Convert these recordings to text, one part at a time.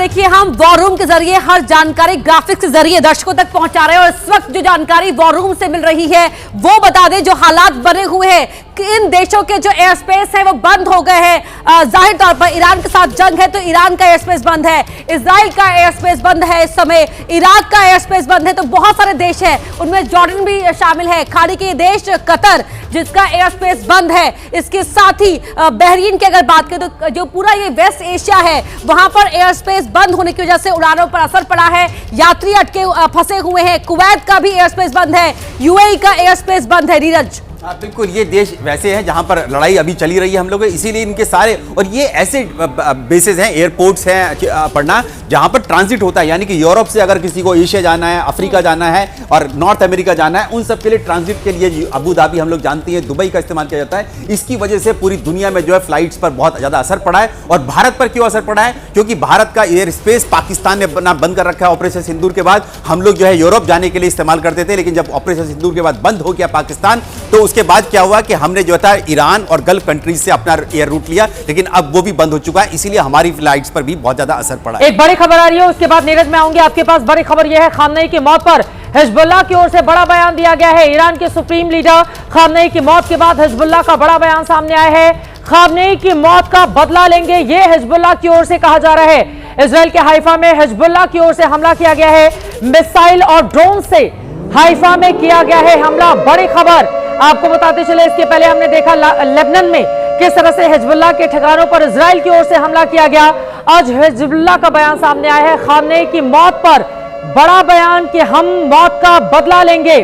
देखिए, हम war room के जरिए हर जानकारी ग्राफिक्स के जरिए दर्शकों तक पहुंचा रहे हैं और इस वक्त जो जानकारी वॉर रूम से मिल रही है वो बता दें। जो हालात बने हुए हैं कि इन देशों के जो एयर स्पेस है वो बंद हो गए हैं। जाहिर तौर पर ईरान के साथ जंग है तो ईरान का एयर स्पेस बंद है, इजराइल का एयर स्पेस बंद है, इस समय इराक का एयर स्पेस बंद है। तो बहुत सारे देश हैं, उनमें जॉर्डन भी शामिल है, खाड़ी के देश कतर जिसका एयर स्पेस बंद है। इसके साथ ही बहरीन की अगर बात करें तो जो पूरा ये वेस्ट एशिया है वहां पर एयर स्पेस बंद होने की वजह से उड़ानों पर असर पड़ा है, यात्री अटके फंसे हुए हैं। कुवैत का भी एयर स्पेस बंद है, यूएई का एयर स्पेस बंद है। नीरज, बिल्कुल, ये देश वैसे हैं जहां पर लड़ाई अभी चली रही है हम लोग, इसीलिए इनके सारे और ये ऐसे बेसेस हैं, एयरपोर्ट्स हैं पढ़ना जहां पर ट्रांजिट होता है, यानी कि यूरोप से अगर किसी को एशिया जाना है, अफ्रीका जाना है और नॉर्थ अमेरिका जाना है, उन सब के लिए ट्रांजिट के लिए अबू धाबी हम लोग जानते हैं, दुबई का इस्तेमाल किया जाता है। इसकी वजह से पूरी दुनिया में जो है फ्लाइट्स पर बहुत ज्यादा असर पड़ा है। और भारत पर क्यों असर पड़ा है? क्योंकि भारत का एयर स्पेस पाकिस्तान ने बंद कर रखा है। ऑपरेशन सिंदूर के बाद हम लोग जो है यूरोप जाने के लिए इस्तेमाल करते थे, लेकिन जब ऑपरेशन सिंदूर के बाद बंद हो गया पाकिस्तान, तो उसके बाद क्या हुआ कि हमने जो था ईरान और गल्फ कंट्रीज से अपना एयर रूट लिया, लेकिन अब वो भी बंद हो चुका है, इसीलिए हमारी फ्लाइट्स पर भी बहुत ज्यादा असर पड़ा है। एक बड़ी खबर आ रही है, उसके बाद नीरज में आऊंगी आपके पास। बड़ी खबर यह है, खामनेई की मौत पर हिजबुल्लाह की ओर से बड़ा बयान दिया गया है। ईरान के सुप्रीम लीडर खामनेई की मौत के बाद हिजबुल्लाह का बड़ा बयान सामने आया है। खामनेई की मौत का बदला लेंगे, यह हिजबुल्लाह की ओर से कहा जा रहा है। इजराइल के हाइफा में हिजबुल्लाह की ओर से हमला किया गया है, मिसाइल और ड्रोन से हाइफा में किया गया है हमला। बड़ी खबर आपको बताते चले, इसके पहले हमने देखा लेबनान में किस तरह से हिजबुल्लाह के ठिकानों पर इजराइल की ओर से हमला किया गया। आज हिजबुल्लाह का बयान सामने आया है, खामनेई की मौत पर बड़ा बयान कि हम मौत का बदला लेंगे।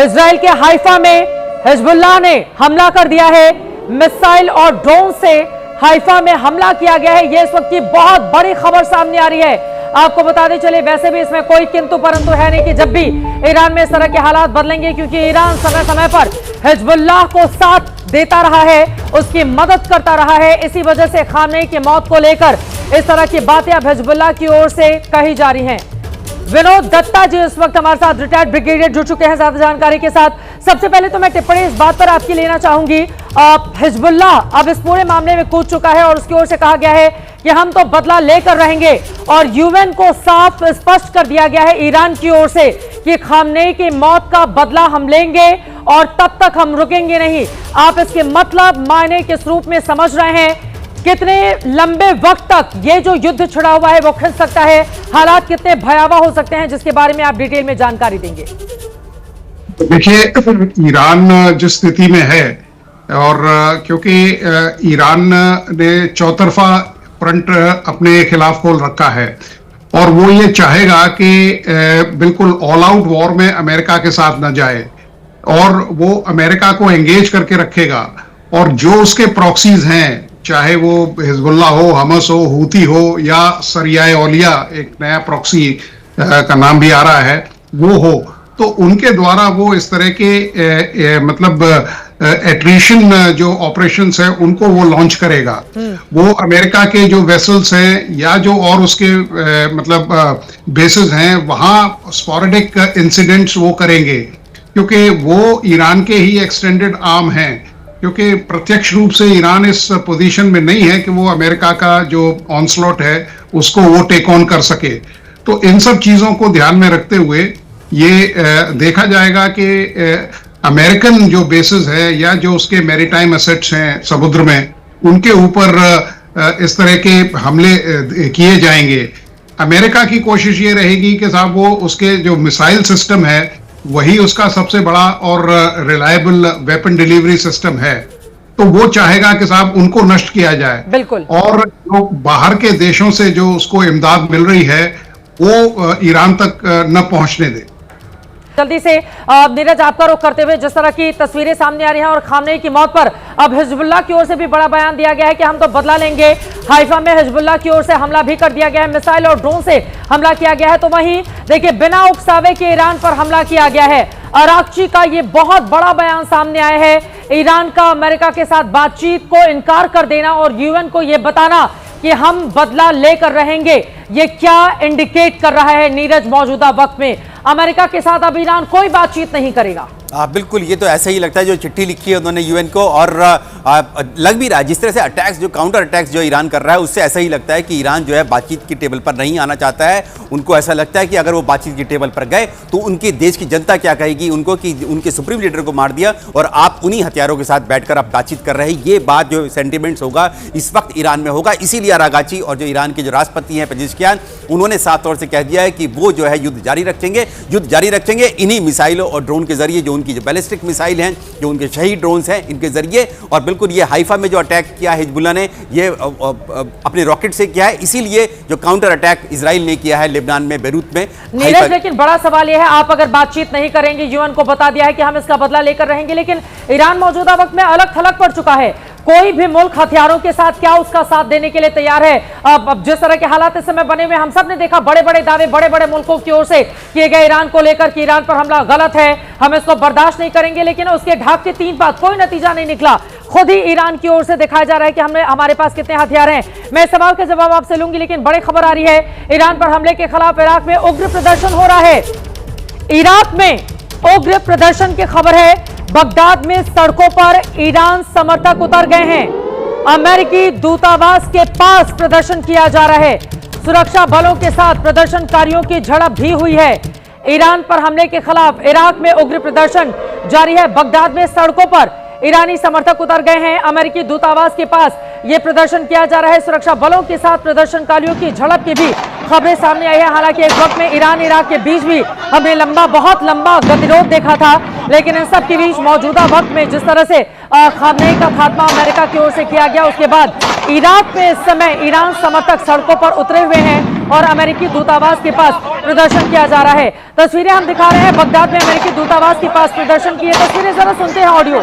इजराइल के हाइफा में हिजबुल्लाह ने हमला कर दिया है, मिसाइल और ड्रोन से हाइफा में हमला किया गया है। यह इस वक्त की बहुत बड़ी खबर सामने आ रही है। आपको बताते चले, वैसे भी इसमें कोई किंतु परंतु है नहीं कि जब भी ईरान में इस तरह के हालात बदलेंगे, क्योंकि ईरान समय समय पर हिजबुल्लाह को साथ देता रहा है, उसकी मदद करता रहा है। इसी वजह से खामनेई की मौत को लेकर इस तरह की बातें अब हिजबुल्लाह की ओर से कही जा रही हैं। विनोद दत्ता जी इस वक्त हमारे साथ रिटायर्ड ब्रिगेडियर जुड़ चुके हैं ज्यादा जानकारी के साथ। सबसे पहले तो मैं टिप्पणी इस बात पर आपकी लेना चाहूंगी, हिजबुल्लाह अब इस पूरे मामले में कूद चुका है और उसकी ओर से कहा गया है कि हम तो बदला लेकर रहेंगे, और यूएन को साफ स्पष्ट कर दिया गया है ईरान की ओर से कि खामनेई की मौत का बदला हम लेंगे और तब तक हम रुकेंगे नहीं। आप इसके मतलब मायने किस रूप में समझ रहे हैं? कितने लंबे वक्त तक ये जो युद्ध छिड़ा हुआ है वो खिंच सकता है? हालात कितने भयावह हो सकते हैं, जिसके बारे में आप डिटेल में जानकारी देंगे? देखिए, ईरान जिस स्थिति में है, और क्योंकि ईरान ने चौतरफा फ्रंट अपने खिलाफ खोल रखा है और वो ये चाहेगा कि बिल्कुल ऑल आउट वॉर में अमेरिका के साथ न जाए, और वो अमेरिका को एंगेज करके रखेगा। और जो उसके प्रॉक्सीज हैं, चाहे वो हिजबुल्लाह हो, हमस हो, हूती हो या सरिया औलिया, एक नया प्रॉक्सी का नाम भी आ रहा है, वो हो, तो उनके द्वारा वो इस तरह के मतलब एट्रिशन जो ऑपरेशंस है उनको वो लॉन्च करेगा। वो अमेरिका के जो वेसल्स हैं या जो और उसके मतलब बेसेस हैं, वहां स्पॉरेडिक इंसिडेंट्स वो करेंगे, क्योंकि वो ईरान के ही एक्सटेंडेड आर्म हैं। क्योंकि प्रत्यक्ष रूप से ईरान इस पोजीशन में नहीं है कि वो अमेरिका का जो ऑनस्लॉट है उसको वो टेक ऑन कर सके। तो इन सब चीजों को ध्यान में रखते हुए ये देखा जाएगा कि अमेरिकन जो बेसिस है या जो उसके मैरीटाइम एसेट्स हैं समुद्र में, उनके ऊपर इस तरह के हमले किए जाएंगे। अमेरिका की कोशिश ये रहेगी कि साहब वो उसके जो मिसाइल सिस्टम है वही उसका सबसे बड़ा और रिलायबल वेपन डिलीवरी सिस्टम है, तो वो चाहेगा कि साहब उनको नष्ट किया जाए। बिल्कुल। और जो बाहर के देशों से जो उसको इमदाद मिल रही है वो ईरान तक न पहुंचने दे। जल्दी से नीरज, आपका रुख करते हुए, जिस तरह की तस्वीरें सामने आ रही हैं और खामनेई की मौत पर अब हिजबुल्लाह की ओर से भी बड़ा बयान दिया गया है कि हम तो बदला लेंगे। हाइफा में हिजबुल्लाह की ओर से हमला भी कर दिया गया है, मिसाइल और ड्रोन से हमला किया गया है। तो वहीं देखिए, बिना उकसावे के ईरान पर हमला किया गया है। अराक्ची का ये बहुत बड़ा बयान सामने आया है, ईरान का अमेरिका के साथ बातचीत को इनकार कर देना और यूएन को यह बताना कि हम बदला लेकर रहेंगे। ये क्या इंडिकेट कर रहा है नीरज मौजूदा वक्त में? अमेरिका के साथ अब ईरान कोई बातचीत नहीं करेगा। बिल्कुल, ये तो ऐसा ही लगता है जो चिट्ठी लिखी है उन्होंने यूएन को, और लग भी रहा है जिस तरह से अटैक्स, जो काउंटर अटैक्स जो ईरान कर रहा है, उससे ऐसा ही लगता है कि ईरान जो है बातचीत की टेबल पर नहीं आना चाहता है। उनको ऐसा लगता है कि अगर वो बातचीत की टेबल पर गए तो उनके देश की जनता क्या कहेगी उनको, कि उनके सुप्रीम लीडर को मार दिया और आप उन्हीं हथियारों के साथ बैठकर आप बातचीत कर रहे हैं। ये बात जो सेंटिमेंट्स होगा इस वक्त ईरान में होगा। इसीलिए अरागाची और जो ईरान के जो राष्ट्रपति हैं पेजेश्कियान, उन्होंने साफ तौर से कह दिया है कि वो जो है युद्ध जारी रखेंगे इन्हीं मिसाइलों और ड्रोन के जरिए, जो उनकी जो बैलिस्टिक मिसाइल हैं, जो उनके शहीद ड्रोन्स हैं, इनके जरिए। और बिल्कुल ये हाइफा में जो अटैक किया हिजबुल्लाह ने, ये अपने रॉकेट से किया है। इसीलिए जो काउंटर अटैक इजराइल ने किया है लेबनान में, बेरूत में। नीरज, लेकिन बड़ा सवाल यह है, आप अगर बातचीत नहीं करेंगे, यूएन को बता दिया है कि हम इसका बदला लेकर रहेंगे, लेकिन ईरान मौजूदा वक्त में अलग थलग पड़ चुका है। कोई भी मुल्क हथियारों के साथ क्या उसका साथ देने के लिए तैयार है? अब जिस तरह के हालात इस समय बने हुए, हम सब ने देखा बड़े बड़े दावे बड़े बड़े मुल्कों की ओर से किए गए ईरान को लेकर कि ईरान पर हमला गलत है, हम इसको बर्दाश्त नहीं करेंगे, लेकिन उसके ढाक के 3 बात कोई नतीजा नहीं निकला। खुद ही ईरान की ओर से दिखाया जा रहा है कि हमारे पास कितने हथियार हैं। मैं इस सवाल का जवाब आपसे लूंगी, लेकिन बड़ी खबर आ रही है, ईरान पर हमले के खिलाफ इराक में उग्र प्रदर्शन हो रहा है। इराक में उग्र प्रदर्शन की खबर है। बगदाद में सड़कों पर ईरान समर्थक उतर गए हैं। अमेरिकी दूतावास के पास प्रदर्शन किया जा रहा है। सुरक्षा बलों के साथ प्रदर्शनकारियों की झड़प भी हुई है। ईरान पर हमले के खिलाफ इराक में उग्र प्रदर्शन जारी है। बगदाद में सड़कों पर ईरानी समर्थक उतर गए हैं। अमेरिकी दूतावास के पास यह प्रदर्शन किया जा रहा है। सुरक्षा बलों के साथ प्रदर्शनकारियों की झड़प की भी खबरें सामने आई है। हालांकि एक वक्त में ईरान इराक के बीच भी हमने बहुत लंबा गतिरोध देखा था, लेकिन इन सब के बीच मौजूदा वक्त में जिस तरह से खामनेई का खात्मा अमेरिका की ओर से किया गया, उसके बाद इराक में इस समय ईरान समर्थक सड़कों पर उतरे हुए हैं और अमेरिकी दूतावास के पास प्रदर्शन किया जा रहा है। तस्वीरें हम दिखा रहे हैं बगदाद में अमेरिकी दूतावास के पास प्रदर्शन की तस्वीरें, जरा सुनते हैं ऑडियो।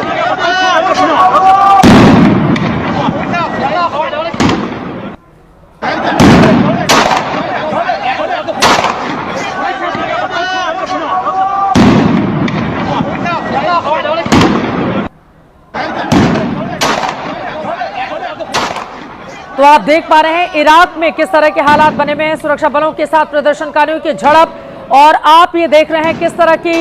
तो आप देख पा रहे हैं इराक में किस तरह के हालात बने हुए हैं। सुरक्षा बलों के साथ प्रदर्शनकारियों की झड़प, और आप ये देख रहे हैं किस तरह की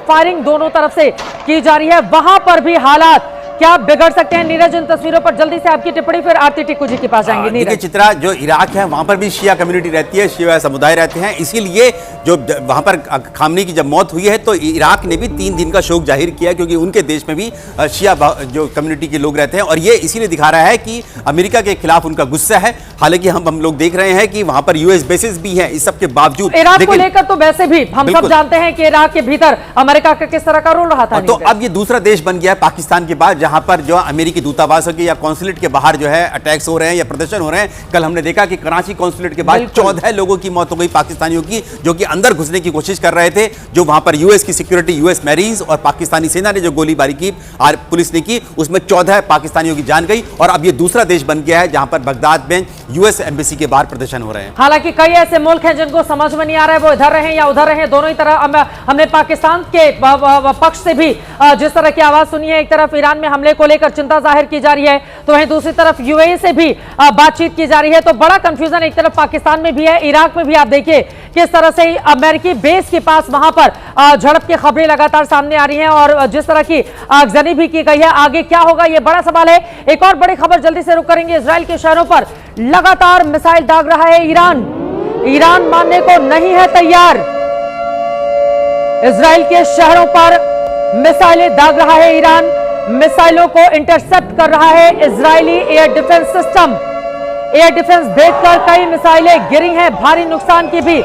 फायरिंग दोनों तरफ से की जा रही है। वहां पर भी हालात क्या बिगड़ सकते हैं? नीरज, इन तस्वीरों पर जल्दी से आपकी टिप्पणी, फिर आरती टिक्कू जी के पास जाएंगे। देखिए चित्रा, जो इराक है वहां पर भी शिया कम्युनिटी रहती है, शिया समुदाय रहते हैं। इसीलिए जो वहां पर खामनेई की जब मौत हुई है तो इराक ने भी 3 दिन का शोक जाहिर किया, क्योंकि उनके देश में भी शिया जो कम्युनिटी के लोग रहते हैं। और ये इसीलिए दिखा रहा है कि अमेरिका के खिलाफ उनका गुस्सा है। हालांकि हम लोग देख रहे हैं कि वहां पर यूएस बेसिस भी है। इस सब के बावजूद इराक को लेकर तो वैसे भी हम सब जानते हैं कि इराक के भीतर अमेरिका का किस तरह का रोल रहा था। तो अब ये दूसरा देश बन गया है पाकिस्तान के बाद, जहां पर जो अमेरिकी दूतावासों के या कॉन्सुलेट के बाहर जो है अटैक्स हो रहे हैं या प्रदर्शन हो रहे हैं। कल हमने देखा कि कराची कॉन्सुलेट के बाद 14 लोगों की मौत हो गई, पाकिस्तानियों की, जो कि अंदर घुसने की कोशिश कर रहे थे। जो वहां पर यूएस की सिक्योरिटी, यूएस मैरीन्स और पाकिस्तानी सेना ने जो गोलीबारी की, पुलिस ने की, उसमें 14 पाकिस्तानियों की जान गई। और अब ये दूसरा देश बन गया है जहां पर बगदाद में यूएस एम्बेसी के बाहर प्रदर्शन हो रहे हैं। हालांकि कई ऐसे मुल्क हैं जिनको समझ में नहीं आ रहा है वो इधर रहे या उधर रहे, दोनों ही तरह। हमने पाकिस्तान के पक्ष से भी जिस तरह की आवाज सुनी है, एक तरफ ईरान में हमले को लेकर चिंता जाहिर की जा रही है, तो वहीं दूसरी तरफ यूएई से भी बातचीत की जा रही है। तो बड़ा कंफ्यूजन एक तरफ पाकिस्तान में भी है, इराक में भी। आप देखिए किस तरह से अमेरिकी बेस के पास वहां पर झड़प की खबरें लगातार सामने आ रही हैं और जिस तरह की आगजनी भी की गई है। आगे क्या होगा ये बड़ा सवाल है। एक और बड़ी खबर जल्दी से रुक करेंगे। इजराइल के शहरों पर लगातार मिसाइल दाग रहा है ईरान मानने को नहीं है तैयार। इजराइल के शहरों पर मिसाइलें दाग रहा है ईरान, मिसाइलों को इंटरसेप्ट कर रहा है Israeli air defence system. Air defence भेजकर कई मिसाइलें गिरी हैं, भारी नुकसान की भी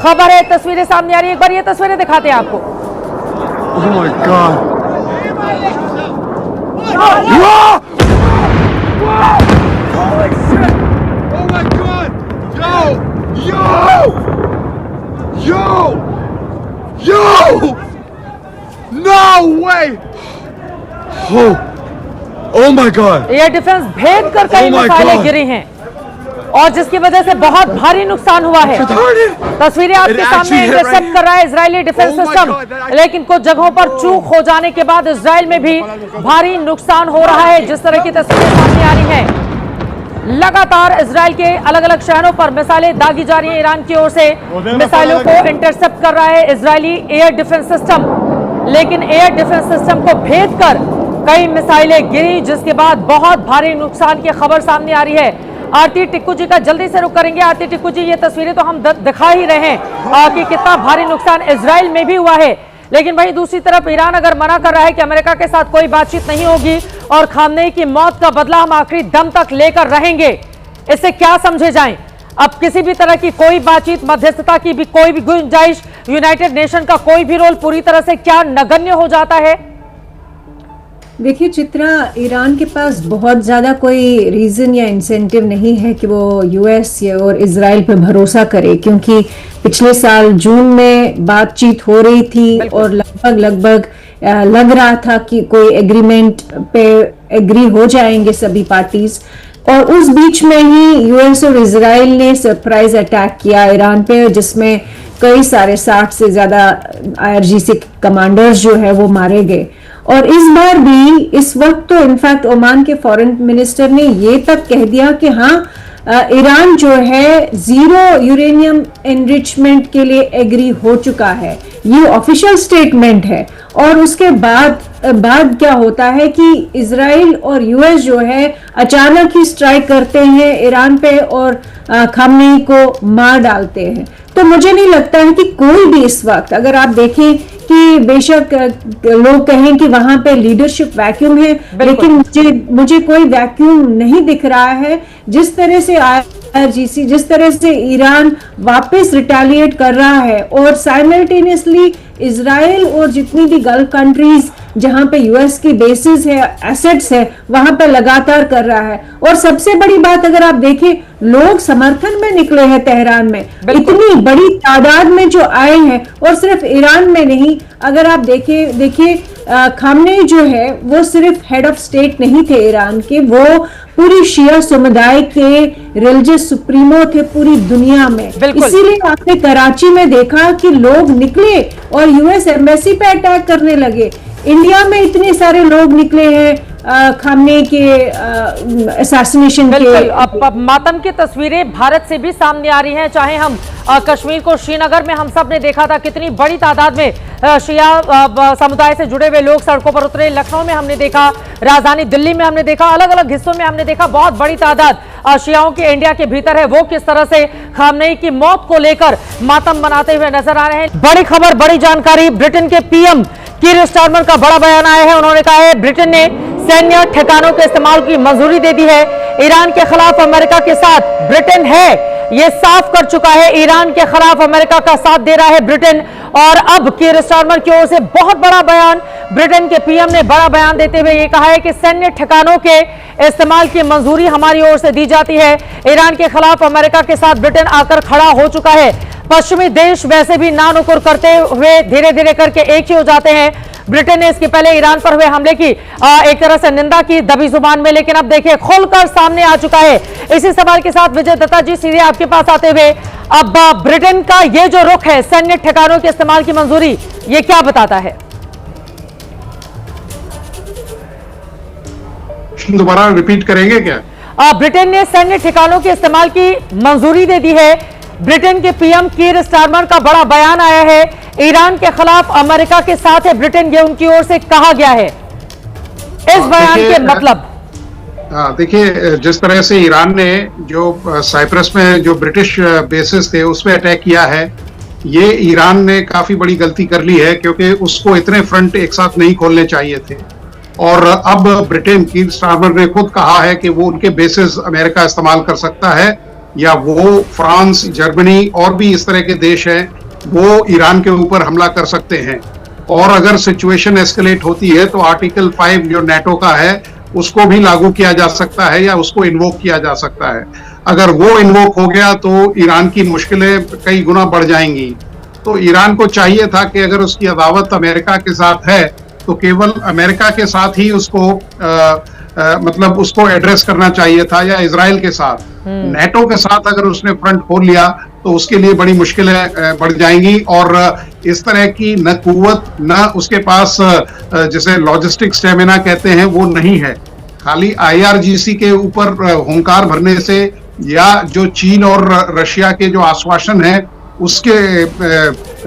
खबर है। तस्वीरें सामने आ रही है, एक बार ये तस्वीरें दिखाते हैं आपको। Oh my God! Holy shit! Oh my God! Yo! No way! Oh my God! Air defence भेज कर कई Oh my मिसाइलें God! गिरी हैं और जिसकी वजह से बहुत भारी नुकसान हुआ है। तस्वीरें आपके It सामने actually hit इंटरसेप्ट right कर रहा है Israeli defence Oh my system, God, that actually- लेकिन कुछ जगहों पर चूक हो जाने के बाद इजराइल में भी भारी नुकसान हो रहा है। जिस तरह की तस्वीरें सामने आ रही हैं, लगातार इजराइल के अलग अलग शहरों पर मिसाइलें दागी जा रही हैं ईरान की ओर से। मिसाइलों को इंटरसेप्ट कर रहा है इजरायली एयर डिफेंस सिस्टम, लेकिन एयर डिफेंस सिस्टम को भेद कर कई मिसाइलें गिरी, जिसके बाद बहुत भारी नुकसान की खबर सामने आ रही है। आरती टिक्कू जी का जल्दी से रुख करेंगे। आरती टिक्कू जी, ये तस्वीरें तो हम दिखा ही रहे हैं कि कितना भारी नुकसान इजराइल में भी हुआ है, लेकिन वहीं दूसरी तरफ ईरान अगर मना कर रहा है कि अमेरिका के साथ कोई बातचीत नहीं होगी और खामनेई की मौत का बदला हम आखिरी दम तक लेकर रहेंगे, इससे क्या समझे जाएं? अब किसी भी तरह की कोई बातचीत, मध्यस्थता की भी कोई भी गुंजाइश, यूनाइटेड नेशन का कोई भी रोल पूरी तरह से क्या नगण्य हो जाता है? देखिए चित्रा, ईरान के पास बहुत ज़्यादा कोई रीज़न या इंसेंटिव नहीं है कि वो यूएस और इजराइल पर भरोसा करे, क्योंकि पिछले साल जून में बातचीत हो रही थी और लगभग लग रहा था कि कोई एग्रीमेंट पे एग्री हो जाएंगे सभी पार्टीज, और उस बीच में ही यूएस और इजराइल ने सरप्राइज अटैक किया ईरान पे, जिसमें कई सारे 60 से ज़्यादा IRGC कमांडर्स जो है वो मारे गए। और इस बार भी, इस वक्त तो इनफैक्ट ओमान के फॉरेन मिनिस्टर ने ये तक कह दिया कि हाँ, ईरान जो है जीरो यूरेनियम एनरिचमेंट के लिए एग्री हो चुका है। ये ऑफिशियल स्टेटमेंट है। और उसके बाद क्या होता है कि इजराइल और यूएस जो है अचानक ही स्ट्राइक करते हैं ईरान पे और खामनेई को मार डालते हैं। तो मुझे नहीं लगता है कि कोई भी इस वक्त, अगर आप देखें कि बेशक लोग कहें कि वहां पे लीडरशिप वैक्यूम है, लेकिन मुझे कोई वैक्यूम नहीं दिख रहा है। जिस तरह से IRGC, जिस तरह से ईरान वापस रिटेलिएट कर रहा है और साइमल्टेनियसली इजराइल और जितनी भी गल्फ कंट्रीज जहां पे यूएस की बेसिस है, एसेट्स है, वहां पे लगातार कर रहा है। और सबसे बड़ी बात, अगर आप देखें, लोग समर्थन में निकले हैं तेहरान में, इतनी बड़ी तादाद में जो आए हैं, और सिर्फ ईरान में नहीं, अगर आप देखिए खामनेई जो है वो सिर्फ हेड ऑफ स्टेट नहीं थे ईरान के, वो पूरी शिया समुदाय के रिलीजियस सुप्रीमो थे पूरी दुनिया में। इसीलिए आपने कराची में देखा कि लोग निकले और यूएस एम्बेसी पे अटैक करने लगे। इंडिया में इतने सारे लोग निकले हैं खामनेई के असैसिनेशन के। अब मातम की तस्वीरें भारत से भी सामने आ रही हैं, चाहे हम कश्मीर को, श्रीनगर में हम सब ने देखा था कितनी बड़ी तादाद में शिया समुदाय से जुड़े हुए लोग सड़कों पर उतरे। लखनऊ में हमने देखा, राजधानी दिल्ली में हमने देखा, अलग अलग हिस्सों में हमने देखा बहुत बड़ी तादाद शियाओं के इंडिया के भीतर है। वो किस तरह से खामनेई की मौत को लेकर मातम मनाते हुए नजर आ रहे हैं। बड़ी खबर, बड़ी जानकारी, ब्रिटेन के PM कीर स्टारमर का बड़ा बयान आया है। उन्होंने कहा है ब्रिटेन ने सैन्य ठिकानों के इस्तेमाल की मंजूरी दे दी है। ईरान के खिलाफ अमेरिका के साथ ब्रिटेन है, ये साफ कर चुका है। ईरान के खिलाफ अमेरिका का साथ दे रहा है ब्रिटेन। और अब कीर स्टारमर की ओर से बहुत बड़ा बयान, ब्रिटेन के PM ने बड़ा बयान देते हुए ये कहा है कि सैन्य ठिकानों के इस्तेमाल की मंजूरी हमारी ओर से दी जाती है। ईरान के खिलाफ अमेरिका के साथ ब्रिटेन आकर खड़ा हो चुका है। पश्चिमी देश वैसे भी ना नुकुर करते हुए धीरे धीरे करके एक ही हो जाते हैं। ब्रिटेन ने इसके पहले ईरान पर हुए हमले की एक तरह से निंदा की दबी जुबान में, लेकिन अब देखिए खुलकर सामने आ चुका है। इसी सवाल के साथ विजय दत्ता जी सीधे आपके पास आते हुए, अब ब्रिटेन का ये जो रुख है सैन्य ठिकानों के इस्तेमाल की मंजूरी, ये क्या बताता है? दोबारा रिपीट करेंगे क्या? ब्रिटेन ने सैन्य ठिकानों के इस्तेमाल की मंजूरी दे दी है। ब्रिटेन के PM कीर स्टारमर का बड़ा बयान आया है। ईरान के खिलाफ अमेरिका के साथ है ब्रिटेन, ये उनकी ओर से कहा गया है। इस बयान के मतलब, देखिए, जिस तरह से ईरान ने जो साइप्रस में जो ब्रिटिश बेसिस थे उस पर अटैक किया है, ये ईरान ने काफी बड़ी गलती कर ली है, क्योंकि उसको इतने फ्रंट एक साथ नहीं खोलने चाहिए थे। और अब ब्रिटेन, कीर स्टारमर ने खुद कहा है कि वो उनके बेसिस अमेरिका इस्तेमाल कर सकता है, या वो फ्रांस, जर्मनी और भी इस तरह के देश हैं, वो ईरान के ऊपर हमला कर सकते हैं। और अगर सिचुएशन एस्केलेट होती है तो आर्टिकल 5 जो नेटो का है उसको भी लागू किया जा सकता है या उसको इन्वोक किया जा सकता है। अगर वो इन्वोक हो गया तो ईरान की मुश्किलें कई गुना बढ़ जाएंगी। तो ईरान को चाहिए था कि अगर उसकी अदावत अमेरिका के साथ है तो केवल अमेरिका के साथ ही उसको मतलब उसको एड्रेस करना चाहिए था, या इजराइल के साथ। नेटो के साथ अगर उसने फ्रंट खोल लिया तो उसके लिए बड़ी मुश्किलें बढ़ जाएंगी। और इस तरह की न कुव्वत, न उसके पास जिसे लॉजिस्टिक स्टेमिना कहते हैं वो नहीं है। खाली IRGC के ऊपर हुंकार भरने से या जो चीन और रशिया के जो आश्वासन है उसके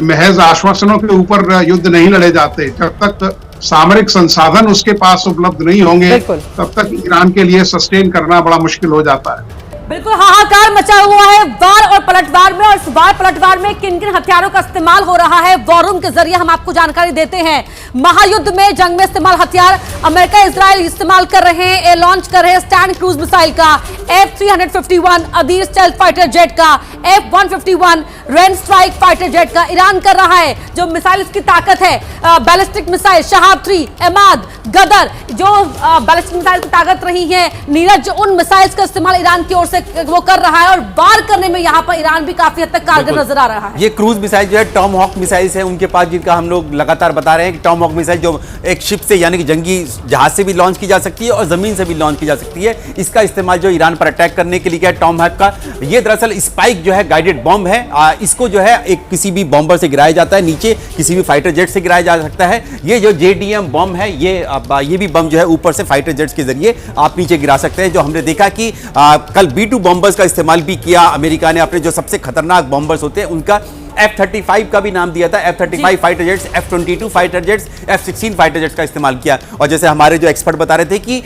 महज आश्वासनों के ऊपर युद्ध नहीं लड़े जाते। जब तक सामरिक संसाधन उसके पास उपलब्ध नहीं होंगे तब तक ईरान के लिए सस्टेन करना बड़ा मुश्किल हो जाता है। बिल्कुल हाहाकार मचा हुआ है वार और पलटवार में, और इस वार पलटवार में किन किन हथियारों का इस्तेमाल हो रहा है वॉर रूम के जरिए हम आपको जानकारी देते हैं। महायुद्ध में, जंग में इस्तेमाल हथियार अमेरिका इजराइल इस्तेमाल कर रहे हैं, एयर लॉन्च कर रहे हैं स्टैंड क्रूज मिसाइल का, F-351 अदीर स्टेल्थ फाइटर जेट का, F-151 rain strike fighter jet का ईरान कर रहा है। जो मिसाइल इसकी ताकत है, बैलिस्टिक मिसाइल शहाब 3, एमाद, गदर, जो बैलिस्टिक मिसाइल की ताकत रही है, नीरज, उन मिसाइल्स का इस्तेमाल ईरान की ओर से वो कर रहा है और वार करने में यहाँ पर ईरान भी काफी हद तक कारगर नजर आ रहा है। ये क्रूज मिसाइल जो है टॉम हॉक मिसाइल्स है उनके पास, जिनका हम लोग लगातार बता रहे हैं कि टॉम हॉक मिसाइल जो एक शिप से यानी कि जंगी जहाज से भी लॉन्च की जा सकती है और जमीन से भी लॉन्च की जा सकती है। इसका इस्तेमाल जो ईरान पर अटैक करने के लिए किया टॉम हॉक का। ये दरअसल स्पाइक जो है गाइडेड बॉम्ब है, इसको जो है एक किसी भी बॉम्बर से गिराया जाता है, नीचे किसी भी फाइटर जेट से गिराया जा सकता है। ये जो JDM बॉम्ब है ये भी बम जो है ऊपर से फाइटर जेट्स के जरिए आप नीचे गिरा सकते हैं। जो हमने देखा कि कल B-2 बॉम्बर्स का इस्तेमाल भी किया अमेरिका ने, अपने जो सबसे खतरनाक बॉम्बर्स होते हैं उनका F-35 का भी नाम दिया था, F-35 fighter jets, F-22 fighter jets, F-16 fighter jets का इस्तेमाल किया। और जैसे हमारे जो एक्सपर्ट बता रहे थे कि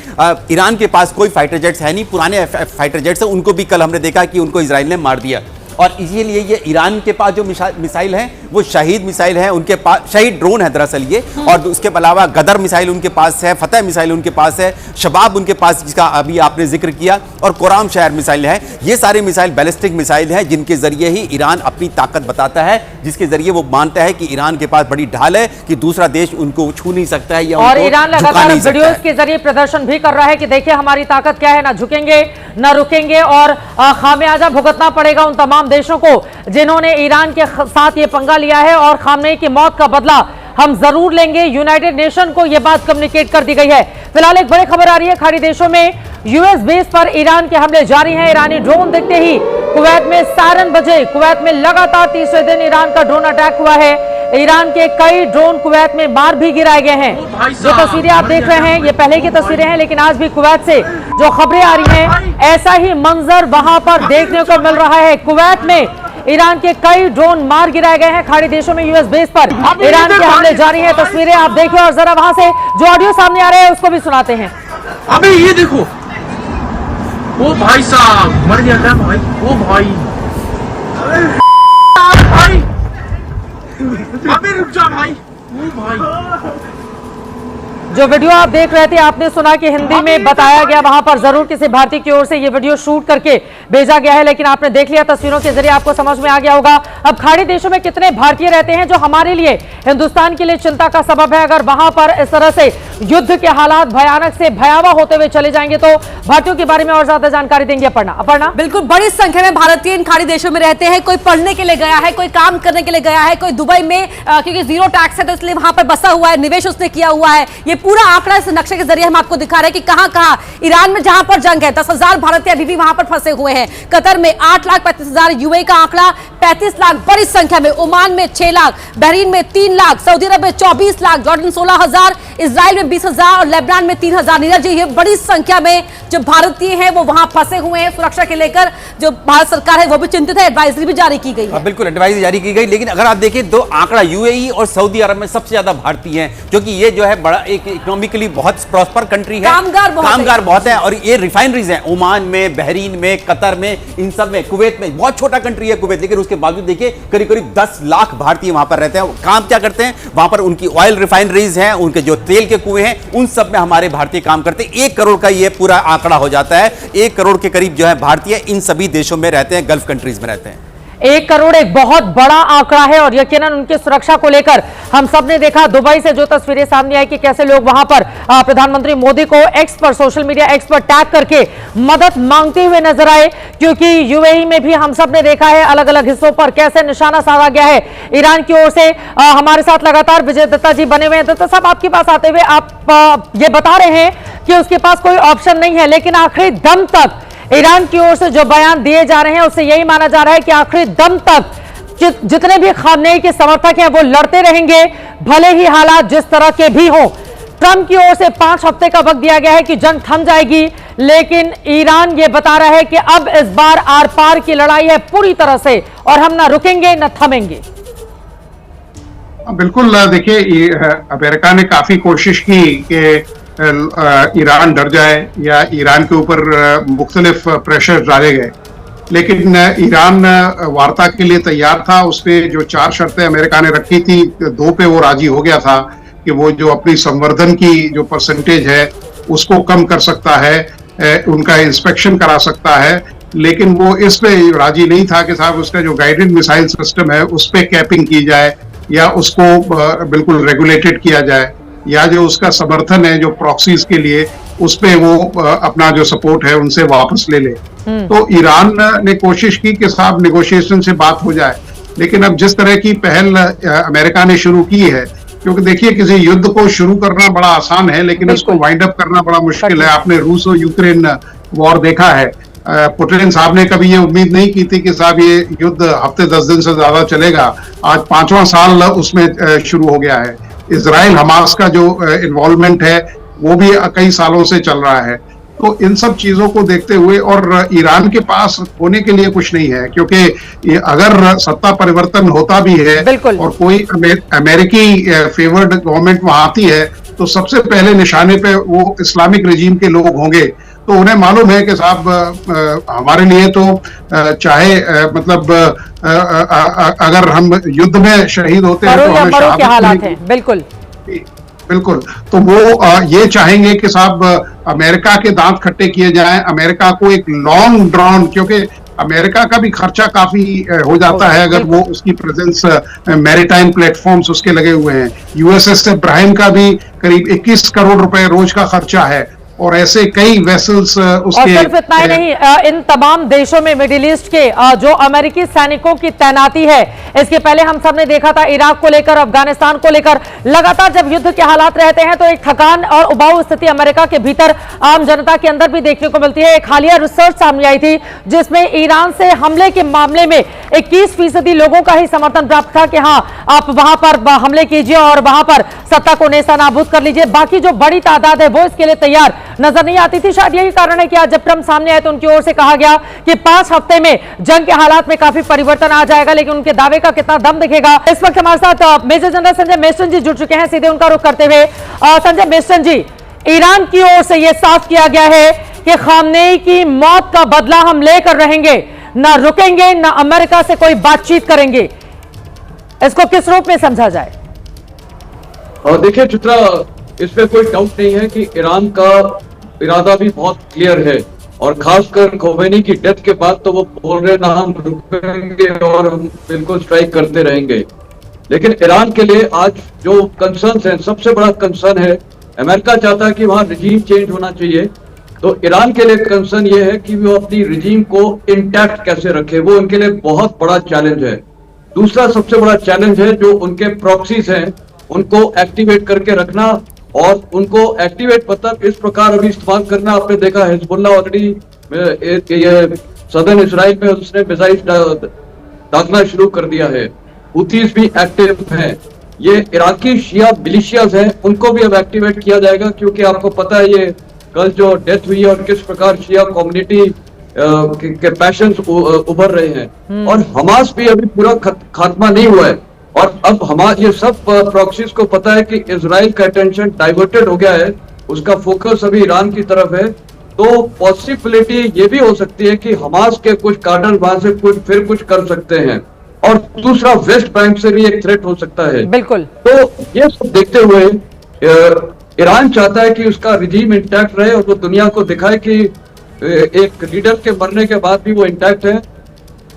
ईरान के पास कोई फाइटर जेट्स है नहीं, पुराने फाइटर जेट्स हैं, उनको भी कल हमने देखा कि उनको इजराइल ने मार दिया। और इसीलिए ये ईरान के पास जो मिसाइल है वो शहीद मिसाइल है, उनके पास शहीद ड्रोन है दरअसल ये, और उसके अलावा गदर मिसाइल उनके पास है, फतेह मिसाइल उनके पास है, शबाब उनके पास जिसका अभी आपने जिक्र किया, और कोराम शहर मिसाइल है। ये सारे मिसाइल बैलिस्टिक मिसाइल हैं जिनके जरिए ही ईरान अपनी ताकत बताता है, जिसके जरिए वो मानता है कि ईरान के पास बड़ी ढाल है कि दूसरा देश उनको छू नहीं सकता है या और ईरान लगातार वीडियोस के जरिए प्रदर्शन भी कर रहा है कि देखिए हमारी ताकत क्या है, ना झुकेंगे ना रुकेंगे, और खामियाजा भुगतना पड़ेगा उन तमाम देशों को जिन्होंने ईरान के साथ ये पंगा लिया है, और खामनेई की मौत का बदला हम जरूर लेंगे। यूनाइटेड नेशन को यह बात कम्युनिकेट कर दी गई है। फिलहाल एक बड़ी खबर आ रही है, खाड़ी देशों में यूएस बेस पर ईरान के हमले जारी हैं। ईरानी ड्रोन दिखते ही कुवैत में सायरन बजे। कुवैत में लगातार तीसरे दिन ईरान का ड्रोन अटैक हुआ है। ईरान के कई ड्रोन कुवैत में मार भी गिराए गए हैं। जो तस्वीरें आप देख रहे हैं ये पहले की तस्वीरें हैं, लेकिन आज भी कुवैत से जो खबरें आ रही हैं ऐसा ही मंजर वहां पर देखने को मिल रहा है। कुवैत में ईरान के कई ड्रोन मार गिराए गए हैं। खाड़ी देशों में यूएस बेस पर ईरान के हमले जारी हैं। तस्वीरें आप देखिए और जरा वहां से जो ऑडियो सामने आ रहे हैं उसको भी सुनाते हैं। अबे ये देखो, ओ भाई साहब मर गया क्या भाई? ओ भाई भाई अबे रुक जा भाई, ओ भाई। जो वीडियो आप देख रहे थे आपने सुना कि हिंदी में बताया गया, वहां पर जरूर किसी भारतीय की ओर से ये वीडियो शूट करके भेजा गया है, लेकिन आपने देख लिया तस्वीरों के जरिए, आपको समझ में आ गया होगा अब खाड़ी देशों में कितने भारतीय रहते हैं जो हमारे लिए, हिंदुस्तान के लिए चिंता का सबब है। अगर वहां पर इस तरह से युद्ध के हालात भयानक से भयावह होते हुए चले जाएंगे तो भारतीयों के बारे में और ज्यादा जानकारी देंगे अपर्णा। बिल्कुल, बड़ी संख्या में भारतीय इन खाड़ी देशों में रहते हैं। कोई पढ़ने के लिए गया है, कोई काम करने के लिए गया है, कोई दुबई में क्योंकि जीरो टैक्स है तो इसलिए वहां पर बसा हुआ है, निवेश उसने किया हुआ है। ये पूरा आंकड़ा इस नक्शे के जरिए हम आपको दिखा रहे हैं कि कहां-कहां ईरान में जहां पर जंग है 10,000 भारतीय अभी भी वहां पर फंसे हुए हैं। कतर में 8,35,000, यूएई का आंकड़ा 35 लाख, बड़ी संख्या में ओमान में 6 लाख, बहरीन में 3 लाख, सऊदी अरब में 24 लाख, जॉर्डन 16,000, इजराइल में 20,000 और लेबनान में 3,000। नीरज जी, ये बड़ी संख्या में जो भारतीय हैं वो वहां फंसे हुए हैं। सुरक्षा के लेकर जो भारत सरकार है वो भी चिंतित है, एडवाइजरी भी जारी की गई है। बिल्कुल एडवाइजरी जारी की गई, लेकिन अगर आप देखें तो आंकड़ा यूएई और सऊदी अरब में सबसे ज्यादा भारतीय हैं, क्योंकि ये जो है बड़ा एक इकोनॉमिकली बहुत प्रॉस्पर कंट्री है, कामगार बहुत है, और ये रिफाइनरीज हैं ओमान में, बहरीन में, कतर में, इन सब में, कुवैत में, बहुत छोटा कंट्री है कुवैत, लेकिन उसके बावजूद देखिए करीब करीब 10 लाख भारतीय वहां पर रहते हैं। काम क्या करते हैं वहां पर? उनकी ऑयल रिफाइनरीज हैं, उनके जो तेल के कुएं हैं उन सब में हमारे भारतीय काम करते हैं। 1 करोड़ का ये पूरा आंकड़ा हो जाता है। 1 करोड़ के करीब जो है भारतीय इन सभी देशों में रहते हैं, गल्फ कंट्रीज में रहते हैं। 1 करोड़ एक बहुत बड़ा आंकड़ा है, और यकीनन उनकी सुरक्षा को लेकर हम सब ने देखा दुबई से जो तस्वीरें सामने आई कि कैसे लोग वहां पर प्रधानमंत्री मोदी को एक्स पर, सोशल मीडिया एक्स पर टैग करके मदद मांगते हुए नजर आए, क्योंकि यूएई में भी हम सब ने देखा है अलग अलग हिस्सों पर कैसे निशाना साधा गया है ईरान की ओर से। हमारे साथ लगातार विजय दत्ता जी बने हुए हैं। दत्ता साहब, आपके पास आते हुए आप ये बता रहे हैं कि उसके पास कोई ऑप्शन नहीं है, लेकिन आखिरी दम तक ईरान की ओर से जो बयान दिए जा रहे हैं उससे यही माना जा रहा है कि आखिरी दम तक जितने भी खामनेई के समर्थक हैं वो लड़ते रहेंगे, भले ही हालात जिस तरह के भी हों। ट्रंप की ओर से 5 हफ्ते का वक्त दिया गया है कि जंग थम जाएगी, लेकिन ईरान ये बता रहा है कि अब इस बार आर पार की लड़ाई है पूरी तरह से और हम ना रुकेंगे न थमेंगे। बिल्कुल, देखिए अमेरिका ने काफी कोशिश की कि ईरान डर जाए या ईरान के ऊपर मुख्तलिफ प्रेशर डाले गए, लेकिन ईरान वार्ता के लिए तैयार था। उसपे जो 4 शर्तें अमेरिका ने रखी थी, 2 पे वो राजी हो गया था कि वो जो अपनी संवर्धन की जो परसेंटेज है उसको कम कर सकता है, उनका इंस्पेक्शन करा सकता है, लेकिन वो इस पे राजी नहीं था कि साहब उसका जो गाइडेड मिसाइल सिस्टम है उस पे कैपिंग की जाए या उसको बिल्कुल रेगुलेटेड किया जाए, या जो उसका समर्थन है जो प्रॉक्सीज के लिए उस पे वो अपना जो सपोर्ट है उनसे वापस ले ले। तो ईरान ने कोशिश की कि साहब निगोशिएशन से बात हो जाए, लेकिन अब जिस तरह की पहल अमेरिका ने शुरू की है, क्योंकि देखिए किसी युद्ध को शुरू करना बड़ा आसान है लेकिन इसको वाइंड अप करना बड़ा मुश्किल है। आपने रूस और यूक्रेन वॉर देखा है, पुतिन साहब ने कभी ये उम्मीद नहीं की थी कि साहब ये युद्ध हफ्ते 10 दिन से ज्यादा चलेगा। आज 5वां साल उसमें शुरू हो गया है। इजराइल हमास का जो इन्वॉल्वमेंट है वो भी कई सालों से चल रहा है। तो इन सब चीजों को देखते हुए, और ईरान के पास होने के लिए कुछ नहीं है, क्योंकि अगर सत्ता परिवर्तन होता भी है और कोई अमेरिकी फेवर्ड गवर्नमेंट वहां आती है तो सबसे पहले निशाने पे वो इस्लामिक रजीम के लोग होंगे। तो उन्हें मालूम है कि साहब हमारे लिए तो चाहे मतलब अगर हम युद्ध में शहीद होते हैं तो हमें शहादत हालात हैं। बिल्कुल बिल्कुल, तो वो ये चाहेंगे कि साहब अमेरिका के दांत खट्टे किए जाएं, अमेरिका को एक लॉन्ग ड्रॉन, क्योंकि अमेरिका का भी खर्चा काफी हो जाता है अगर वो उसकी प्रेजेंस मैरीटाइम प्लेटफॉर्म्स उसके लगे हुए हैं। यूएसएस इब्राहिम का भी करीब 21 करोड़ रुपए रोज का खर्चा है, और ऐसे कई वेसल्स उसके। और सिर्फ इतना ही नहीं, इन तमाम देशों में मिडिल ईस्ट के जो अमेरिकी सैनिकों की तैनाती है, इसके पहले हम सब ने देखा था इराक को लेकर, अफगानिस्तान को लेकर, लगातार जब युद्ध के हालात रहते हैं तो एक थकान और उबाऊ स्थिति अमेरिका के भीतर आम जनता के अंदर भी देखने को मिलती है। एक हालिया रिसर्च सामने आई थी जिसमें ईरान से हमले के मामले में 21% लोगों का ही समर्थन प्राप्त था कि हाँ आप वहां पर हमले कीजिए और वहां पर सत्ता को नेस्तनाबूद कर लीजिए। बाकी जो बड़ी तादाद है वो इसके लिए तैयार नजर नहीं आती थी। शायद यही कारण है कि आज जब ट्रंप सामने आए तो उनकी ओर से कहा गया कि 5 हफ्ते में जंग के हालात में काफी परिवर्तन आ जाएगा, लेकिन उनके दावे का कितना दम दिखेगा। इस वक्त हमारे साथ मेजर जनरल संजय मेस्टन जी जुड़ चुके हैं, सीधे उनका रुख करते हुए। संजय मेस्टन जी, ईरान की ओर से यह साफ किया गया है कि खामनेई की मौत का बदला हम लेकर रहेंगे, ना रुकेंगे, ना अमेरिका से कोई बातचीत करेंगे। इसको किस रूप में समझा जाए? देखिए चित्रा, इसमें कोई डाउट नहीं है कि ईरान का इरादा भी बहुत क्लियर है, और खासकर खोमेनी की डेथ के बाद तो वो बोल रहे ना हम रुकेंगे और हम बिल्कुल स्ट्राइक करते रहेंगे। लेकिन ईरान के लिए आज जो कंसर्न है, सबसे बड़ा कंसर्न है, अमेरिका चाहता है कि वहां रिजीम चेंज होना चाहिए, तो ईरान के लिए कंसर्न ये है कि वो अपनी रिजीम को इंटैक्ट कैसे रखे, वो उनके लिए बहुत बड़ा चैलेंज है। दूसरा सबसे बड़ा चैलेंज है जो उनके प्रॉक्सीज हैं उनको एक्टिवेट करके रखना, और उनको एक्टिवेट मतलब इस प्रकार अभी इस्तेमाल करना। आपने देखा हिजबुल्लाह ऑलरेडी ये सदर्न इजराइल में उसने मिसाइल दागना शुरू कर दिया है। हुतीज भी एक्टिव हैं। ये इराकी शिया मिलिशियाज हैं, उनको भी अब एक्टिवेट किया जाएगा, क्योंकि आपको पता है ये कल जो डेथ हुई है और किस प्रकार शिया कम्युनिटी के पैशंस उभर रहे हैं। और हमास भी अभी पूरा खात्मा नहीं हुआ है, और अब ये सब प्रॉक्सीज को पता है कि इजराइल का अटेंशन डाइवर्टेड हो गया है, उसका फोकस अभी ईरान की तरफ है। तो पॉसिबिलिटी ये भी हो सकती है कि हमास के कुछ कार्डन वहां से कुछ कर सकते हैं, और दूसरा वेस्ट बैंक से भी एक थ्रेट हो सकता है। बिल्कुल। तो ये सब देखते हुए ईरान चाहता है कि उसका रिजीम इंटैक्ट रहे और वो दुनिया को दिखाए कि एक लीडर के मरने के बाद भी वो इंटैक्ट है।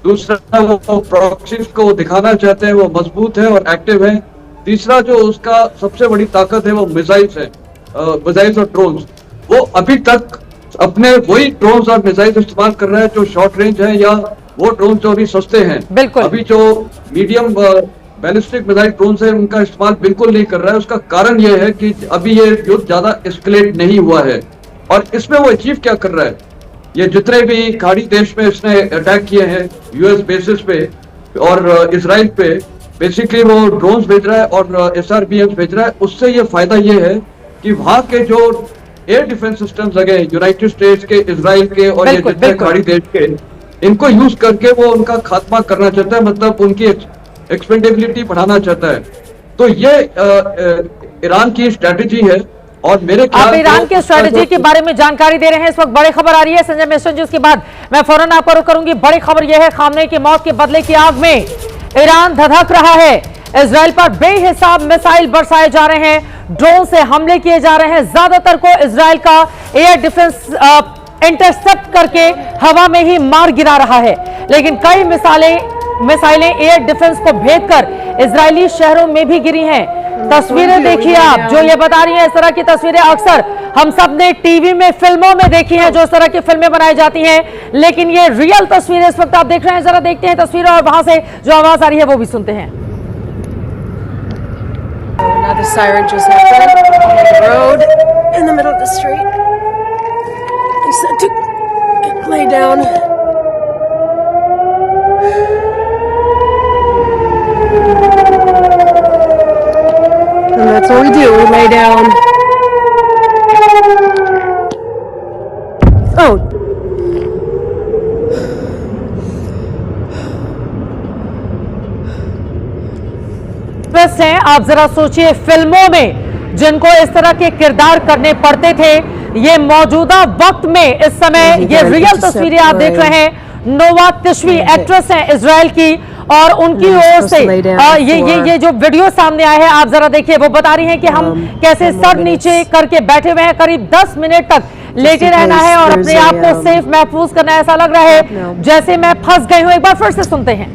दूसरा वो प्रॉक्सीज को दिखाना चाहते हैं वो मजबूत है और एक्टिव है। तीसरा जो उसका सबसे बड़ी ताकत है वो मिसाइल्स है, मिसाइल्स और ड्रोन्स। वो अभी तक अपने वही ड्रोन्स और मिसाइल्स इस्तेमाल कर रहा है जो शॉर्ट रेंज है, या वो ड्रोन जो अभी सस्ते हैं। बिल्कुल। अभी जो मीडियम बैलिस्टिक मिसाइल ड्रोन है उनका इस्तेमाल बिल्कुल नहीं कर रहा है। उसका कारण ये है कि अभी ये युद्ध ज्यादा एस्केलेट नहीं हुआ है, और इसमें वो अचीव क्या कर रहा है, ये जितने भी खाड़ी देश में इसने अटैक किए हैं यूएस बेसिस पे और इजराइल पे, बेसिकली वो ड्रोन्स भेज रहा है और SRBMs भेज रहा है। उससे ये फायदा ये है कि वहां के जो एयर डिफेंस सिस्टम लगे यूनाइटेड स्टेट्स के, इजराइल के और ये बिल्कुल, जितने बिल्कुल। खाड़ी देश के, इनको यूज करके वो उनका खात्मा करना चाहता है, मतलब उनकी एक्सपेंडेबिलिटी बढ़ाना चाहता है। तो ये ईरान की स्ट्रेटेजी है। और मेरे ख्याल आप ईरान से के स्ट्रेटेजी के बारे में जानकारी दे रहे हैं। इस वक्त बड़ी खबर आ रही है संजय मिश्र जी, उसके बाद मैं फौरन आपको रुक करूंगी। बड़ी खबर यह है, खामनेई की मौत के बदले की आग में ईरान धधक रहा है। इजराइल पर बेहिसाब मिसाइल बरसाए जा रहे हैं, ड्रोन से हमले किए जा रहे हैं। ज्यादातर को इजराइल का एयर डिफेंस इंटरसेप्ट करके हवा में ही मार गिरा रहा है, लेकिन कई मिसाइलें एयर डिफेंस को भेदकर इजरायली शहरों में भी गिरी हैं। तस्वीरें देखिए आप, जो ये बता रही हैं, इस तरह की तस्वीरें अक्सर हम सब ने टीवी में, फिल्मों में देखी हैं, जो इस तरह की फिल्में बनाई जाती हैं, लेकिन ये रियल तस्वीरें इस वक्त आप देख रहे हैं। जरा देखते हैं तस्वीरें और वहां से जो आवाज आ रही है वो भी सुनते हैं। Another siren just happened on the road in the middle of the street. They said to lay down. And that's what we do, we lay down. Oh. हैं, आप जरा सोचिए, फिल्मों में जिनको इस तरह के किरदार करने पड़ते थे, ये मौजूदा वक्त में इस समय ये रियल तस्वीरें आप देख रहे हैं। नोवा तिशवी एक्ट्रेस हैं इजराइल की, और उनकी ओर से ये जो वीडियो सामने आया है, आप जरा देखिए। वो बता रही हैं कि हम कैसे सर नीचे करके बैठे हुए हैं, करीब 10 मिनट तक लेटे रहना है और अपने आप को सेफ महफूज करना है। ऐसा लग रहा है जैसे मैं फंस गई हूं। एक बार फिर से सुनते हैं।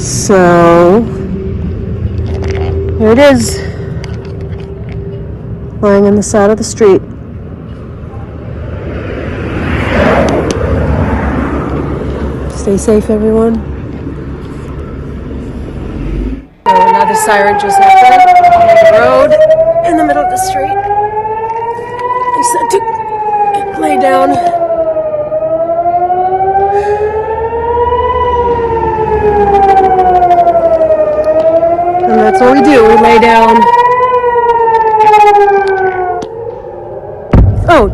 So here it is, lying on the side of the street. Stay safe, everyone. Another siren just happened on the road in the middle of the street. They said to lay down. And that's what we do, we lay down. Oh.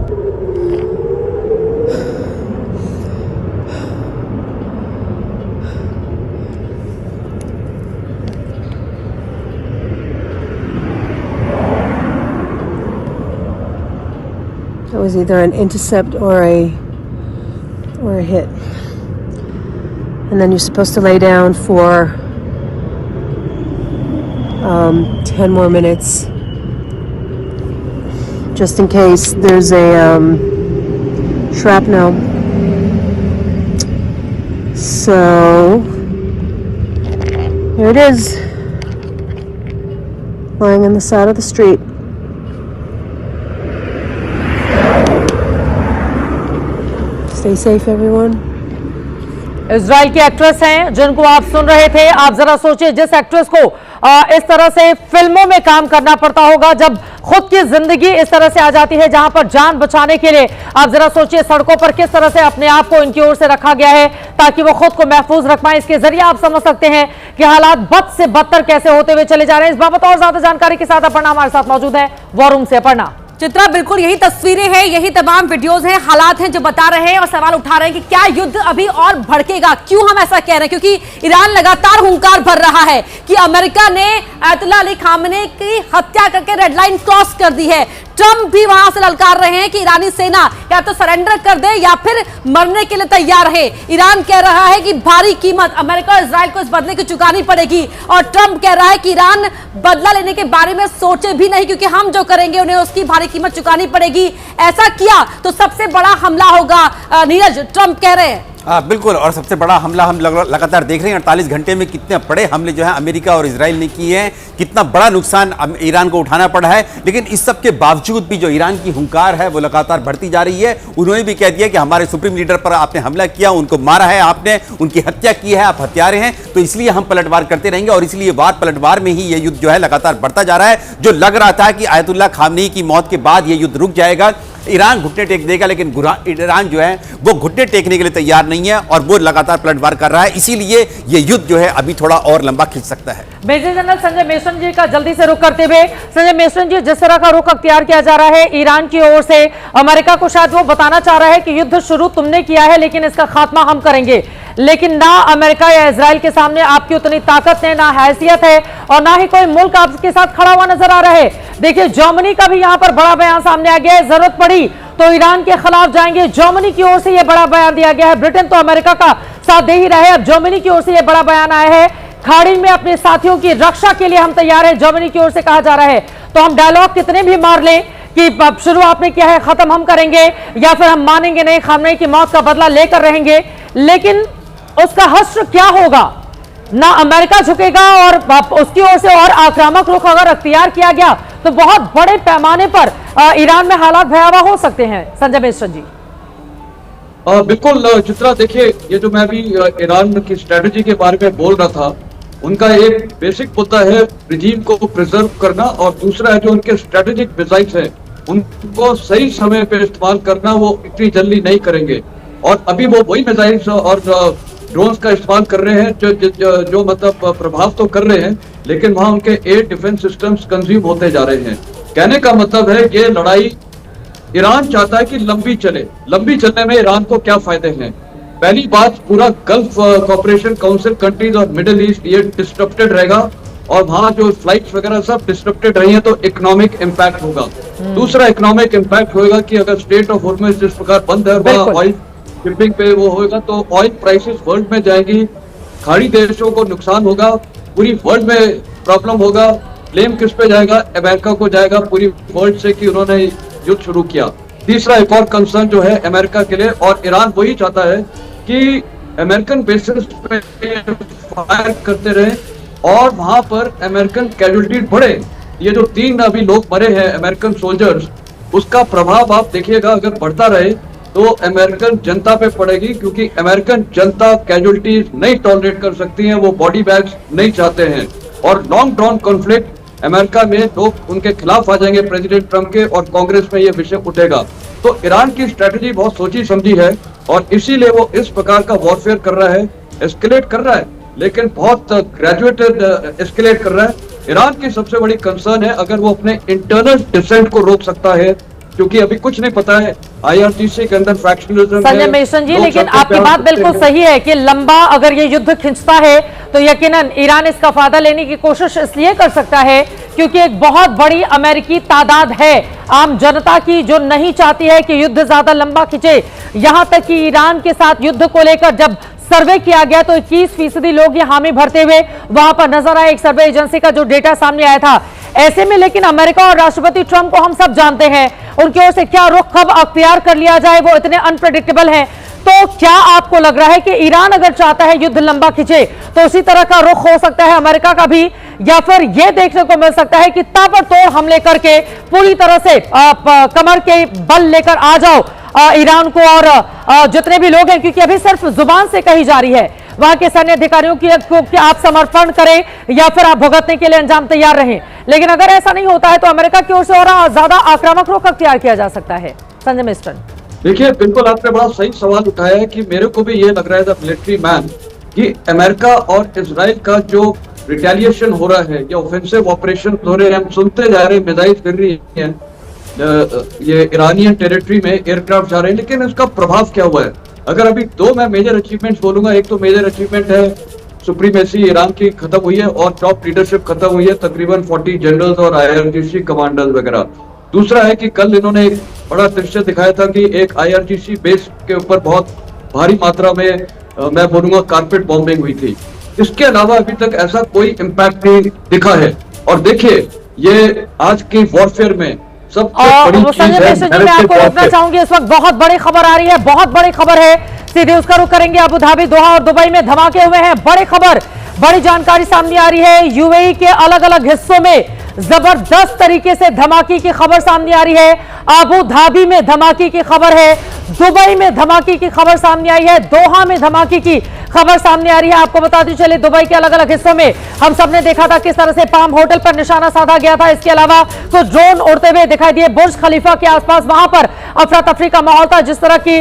That was either an intercept or a hit. And then you're supposed to lay down for 10 more minutes, just in case there's a shrapnel. So here it is, lying on the side of the street. Stay safe, everyone. Israel की actress हैं जिनको आप सुन रहे थे। आप जरा सोचिए, जिस एक्ट्रेस को इस तरह से फिल्मों में काम करना पड़ता होगा, जब खुद की जिंदगी इस तरह से आ जाती है जहां पर जान बचाने के लिए, आप जरा सोचिए सड़कों पर किस तरह से अपने आप को इनकी ओर से रखा गया है ताकि वो खुद को महफूज रख पाए। इसके जरिए आप समझ सकते हैं कि हालात बद से बदतर कैसे होते हुए चले जा रहे हैं। इस बाबत और ज्यादा जानकारी के साथ अपर्णा हमारे साथ मौजूद है वॉर रूम से। अपर्णा। चित्रा, बिल्कुल यही तस्वीरें हैं, यही तमाम वीडियोस हैं, हालात हैं जो बता रहे हैं और सवाल उठा रहे हैं कि क्या युद्ध अभी और भड़केगा। क्यों हम ऐसा कह रहे हैं? क्योंकि ईरान लगातार हुंकार भर रहा है कि अमेरिका ने अयतुल्लाह अली खामेनी की हत्या करके रेड लाइन क्रॉस कर दी है। ट्रंप भी वहां से ललकार रहे हैं कि ईरानी सेना या तो सरेंडर कर दे या फिर मरने के लिए तैयार रहे। ईरान कह रहा है कि भारी कीमत अमेरिका और इजराइल को इस बदले की चुकानी पड़ेगी, और ट्रंप कह रहा है कि ईरान बदला लेने के बारे में सोचे भी नहीं, क्योंकि हम जो करेंगे उन्हें उसकी भारी कीमत चुकानी पड़ेगी। ऐसा किया तो सबसे बड़ा हमला होगा, नीरज, ट्रंप कह रहे हैं। बिल्कुल, और सबसे बड़ा हमला हम लगातार देख रहे हैं। 48 घंटे में कितने बड़े हमले जो है अमेरिका और इजराइल ने किए हैं, कितना बड़ा नुकसान ईरान को उठाना पड़ा है। लेकिन इस सब के बावजूद भी जो ईरान की हुंकार है वो लगातार बढ़ती जा रही है। उन्होंने भी कह दिया कि हमारे सुप्रीम लीडर पर आपने हमला किया, उनको मारा है, आपने उनकी हत्या की है, आप हत्यारे हैं, तो इसलिए हम पलटवार करते रहेंगे। और इसलिए वार पलटवार में ही ये युद्ध जो है लगातार बढ़ता जा रहा है। जो लग रहा था कि आयतुल्लाह खामनेई की मौत के बाद ये युद्ध रुक जाएगा, ईरान घुटने टेक देगा, लेकिन ईरान जो है वो घुटने टेकने के लिए तैयार नहीं है और वो लगातार पलटवार कर रहा है। इसीलिए ये युद्ध जो है अभी थोड़ा और लंबा खींच सकता है। मेजर जनरल संजय मेश्राम जी का जल्दी से रुख करते हुए, संजय मेश्राम जी, जिस तरह का रुख अख्तियार किया जा रहा है ईरान की ओर से, अमेरिका को शायद वो बताना चाह रहा है कि युद्ध शुरू तुमने किया है लेकिन इसका खात्मा हम करेंगे, लेकिन ना अमेरिका या इजराइल के सामने आपकी उतनी ताकत है, ना हैसियत है और ना ही कोई मुल्क आपके साथ खड़ा हुआ नजर आ रहा है। देखिए जर्मनी का भी यहां पर बड़ा बयान सामने आ गया है, जरूरत पड़ी तो ईरान के खिलाफ जाएंगे, जर्मनी की ओर से यह बड़ा बयान दिया गया है। ब्रिटेन तो अमेरिका का साथ दे ही रहे, अब जर्मनी की ओर से यह बड़ा बयान आया है, खाड़ी में अपने साथियों की रक्षा के लिए हम तैयार हैं, जर्मनी की ओर से कहा जा रहा है। तो हम डायलॉग कितने भी मार लें कि शुरू आपने किया है, खत्म हम करेंगे, या फिर हम मानेंगे नहीं, खामनेई की मौत का बदला लेकर रहेंगे, लेकिन उसका हश्र क्या होगा? ना अमेरिका झुकेगा और उसकी ओर से और आक्रामक रुख अगर अख्तियार किया गया तो बहुत बड़े पैमाने पर ईरान में हालात भयावह हो सकते हैं। संजय मेश्राम जी। बिल्कुल चित्रा, देखिए ये जो मैं अभी ईरान की स्ट्रेटेजी के बारे में बोल रहा था, उनका एक बेसिक मुद्दा है रिजीम को प्रिजर्व करना और दूसरा है जो उनके स्ट्रेटेजिक मिसाइल्स हैं उनको सही समय पे इस्तेमाल करना, वो इतनी जल्दी नहीं करेंगे। और अभी वो वही मिसाइल्स और ड्रोन्स का इस्तेमाल कर रहे हैं जो मतलब प्रभाव तो कर रहे हैं, लेकिन वहां उनके एयर डिफेंस सिस्टम्स कंज्यूम होते जा रहे हैं। कहने का मतलब है ये लड़ाई ईरान चाहता है कि लंबी चले। लंबी चलने में ईरान को क्या फायदे हैं? पहली बात, पूरा गल्फ कोऑपरेशन काउंसिल कंट्रीज और मिडिल ईस्ट ये डिस्टर्बेड रहेगा और वहां जो फ्लाइट्स वगैरह सब डिस्टर्बेड रही है तो इकोनॉमिक इम्पैक्ट होगा। दूसरा इकोनॉमिक इम्पैक्ट होगा कि अगर स्टेट ऑफ हॉर्मुज़ जिस प्रकार बंद है वहाँ ऑयल शिपिंग पे वो होगा तो ऑयल प्राइसेस वर्ल्ड में जाएंगी, खाड़ी देशों को नुकसान होगा, पूरी वर्ल्ड में प्रॉब्लम होगा। ब्लेम किस पे जाएगा? अमेरिका को जाएगा पूरी वर्ल्ड से कि उन्होंने युद्ध शुरू किया। तीसरा एक और कंसर्न जो है अमेरिका के लिए, और ईरान वही चाहता है कि अमेरिकन बेसिस पे फायर करते रहे और वहां पर अमेरिकन कैजुअलिटी बढ़े। ये जो 3 अभी लोग मरे हैं अमेरिकन सोल्जर्स, उसका प्रभाव आप देखिएगा अगर बढ़ता रहे तो अमेरिकन जनता पे पड़ेगी, क्योंकि अमेरिकन जनता कैजुअलिटीज नहीं टॉलरेट कर सकती है, वो बॉडी बैग्स नहीं चाहते हैं और लॉन्ग ड्रॉन कॉन्फ्लिक्ट अमेरिका में लोग उनके खिलाफ आ जाएंगे प्रेसिडेंट ट्रंप के और कांग्रेस में ये विषय उठेगा। तो ईरान की स्ट्रेटेजी बहुत सोची समझी है और इसीलिए वो इस प्रकार का वॉरफेयर कर रहा है, एस्केलेट कर रहा है, लेकिन बहुत ग्रेजुएटेड एस्केलेट कर रहा है। ईरान की सबसे बड़ी कंसर्न है अगर वो अपने इंटरनल डिसेंट को रोक सकता है, क्योंकि अभी कुछ नहीं पता है आईआरजीसी के अंदर फैक्शनलिज्म। संजय मेश्राम जी, लेकिन आपकी बात बिल्कुल सही है कि लंबा अगर ये युद्ध खिंचता है तो यकीनन ईरान इसका फायदा लेने की कोशिश इसलिए कर सकता है क्योंकि एक बहुत बड़ी अमेरिकी तादाद है आम जनता की जो नहीं चाहती है कि युद्ध ज्यादा लंबा खिंचे। यहां तक कि ईरान के साथ युद्ध को लेकर जब सर्वे किया गया तो 21% लोग ये हामी भरते हुए वहां पर नजर आए, एक सर्वे एजेंसी का जो डेटा सामने आया था। ऐसे में लेकिन अमेरिका और राष्ट्रपति ट्रंप को हम सब जानते हैं, उनकी ओर से क्या रुख कब अख्तियार कर लिया जाए वो इतने अनप्रेडिक्टेबल है। तो क्या आपको लग रहा है कि ईरान अगर चाहता है युद्ध लंबा खिंचे तो उसी तरह का रुख हो सकता है अमेरिका का भी, या फिर यह देखने को मिल सकता है कि ताबड़तोड़ हमले करके पूरी तरह से कमर के बल लेकर आ जाओ ईरान को और जितने भी लोग हैं, क्योंकि अभी सिर्फ जुबान से कही जा रही है वहां के सैन्य अधिकारियों की कि आप समर्पण करें या फिर आप भुगतने के लिए अंजाम तैयार रहें, लेकिन अगर ऐसा नहीं होता है तो अमेरिका की ओर से और ज्यादा आक्रामक रुख अख्तियार किया जा सकता है। संजय मेश्राम, देखिए बिल्कुल आपने बड़ा सही सवाल उठाया है कि मेरे को भी ये लग रहा है द मिलिट्री मैन कि अमेरिका और इजराइल का जो रिटेलिएशन हो रहा है, ये ऑफेंसिव ऑपरेशन हो रहे हैं, हम सुनते जा रहे हैं मिसाइल गिर रही हैं ये ईरानियन टेरिटरी में, एयरक्राफ्ट जा रहे हैं, लेकिन इसका प्रभाव क्या हुआ है? अगर अभी 2 मैं मेजर अचीवमेंट्स बोलूंगा, एक तो मेजर अचीवमेंट है सुप्रीमेसी ईरान की खत्म हुई है और टॉप लीडरशिप खत्म हुई है, तकरीबन 40 जनरल्स और आईआरजीसी कमांडर्स वगैरह। दूसरा है कि कल इन्होंने एक बड़ा दृश्य दिखाया था कि एक आईआरजीसी बेस के ऊपर बहुत भारी मात्रा में मैं बोलूंगा कारपेट बॉम्बिंग हुई थी। इसके अलावा अभी तक ऐसा कोई इम्पैक्ट नहीं दिखा है। और देखिए ये आज की वॉरफेयर में सबसे बड़ी चीज है। मैं आपको रोकना चाहूंगी, इस वक्त बहुत बड़ी खबर आ रही है, बहुत बड़ी खबर है, सीधे उसका रुख करेंगे। अबू धाबी, दोहा और दुबई में धमाके हुए हैं, बड़ी खबर, बड़ी जानकारी सामने आ रही है। यूएई के अलग अलग हिस्सों में जबरदस्त तरीके से धमाके की खबर सामने आ रही है। अबू धाबी में धमाके की खबर है, दुबई में धमाके की खबर सामने आई है, दोहा में धमाके की खबर सामने आ रही है। आपको बताते चले दुबई के अलग अलग हिस्सों में हम सबने देखा था किस तरह से पाम होटल पर निशाना साधा गया था। इसके अलावा कुछ ड्रोन उड़ते हुए दिखाई दिए बुर्ज खलीफा के आसपास, वहां पर अफरा तफरी का माहौल था। जिस तरह की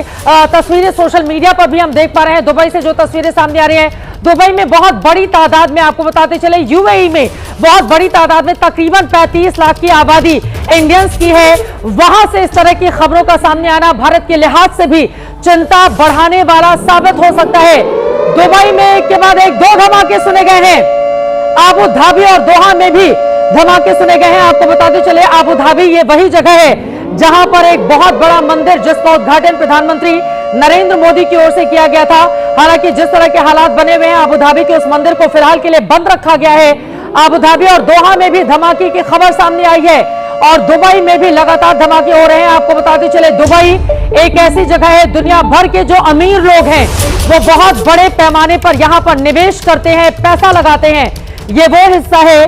तस्वीरें सोशल मीडिया पर भी हम देख पा रहे हैं, दुबई से जो तस्वीरें सामने आ रही हैं, दुबई में बहुत बड़ी तादाद में, आपको बताते चले यूएई में बहुत बड़ी तादाद में तकरीबन 35 लाख की आबादी इंडियंस की है। वहां से इस तरह की खबरों का सामने आना भारत के लिहाज से भी चिंता बढ़ाने वाला साबित हो सकता है। दुबई में एक के बाद एक 2 धमाके सुने गए हैं, अबू धाबी और दोहा में भी धमाके सुने गए हैं। आपको बताते चले अबू धाबी ये वही जगह है जहां पर एक बहुत बड़ा मंदिर जिसका उद्घाटन प्रधानमंत्री नरेंद्र मोदी की ओर से किया गया था। हालांकि जिस तरह के हालात बने हुए हैं अबू धाबी के, उस मंदिर को फिलहाल के लिए बंद रखा गया है। अबू धाबी और दोहा में भी धमाके की खबर सामने आई है और दुबई में भी लगातार धमाके हो रहे हैं। आपको बताते चले दुबई एक ऐसी जगह है, दुनिया भर के जो अमीर लोग हैं वो बहुत बड़े पैमाने पर यहां पर निवेश करते हैं, पैसा लगाते हैं। ये वो हिस्सा है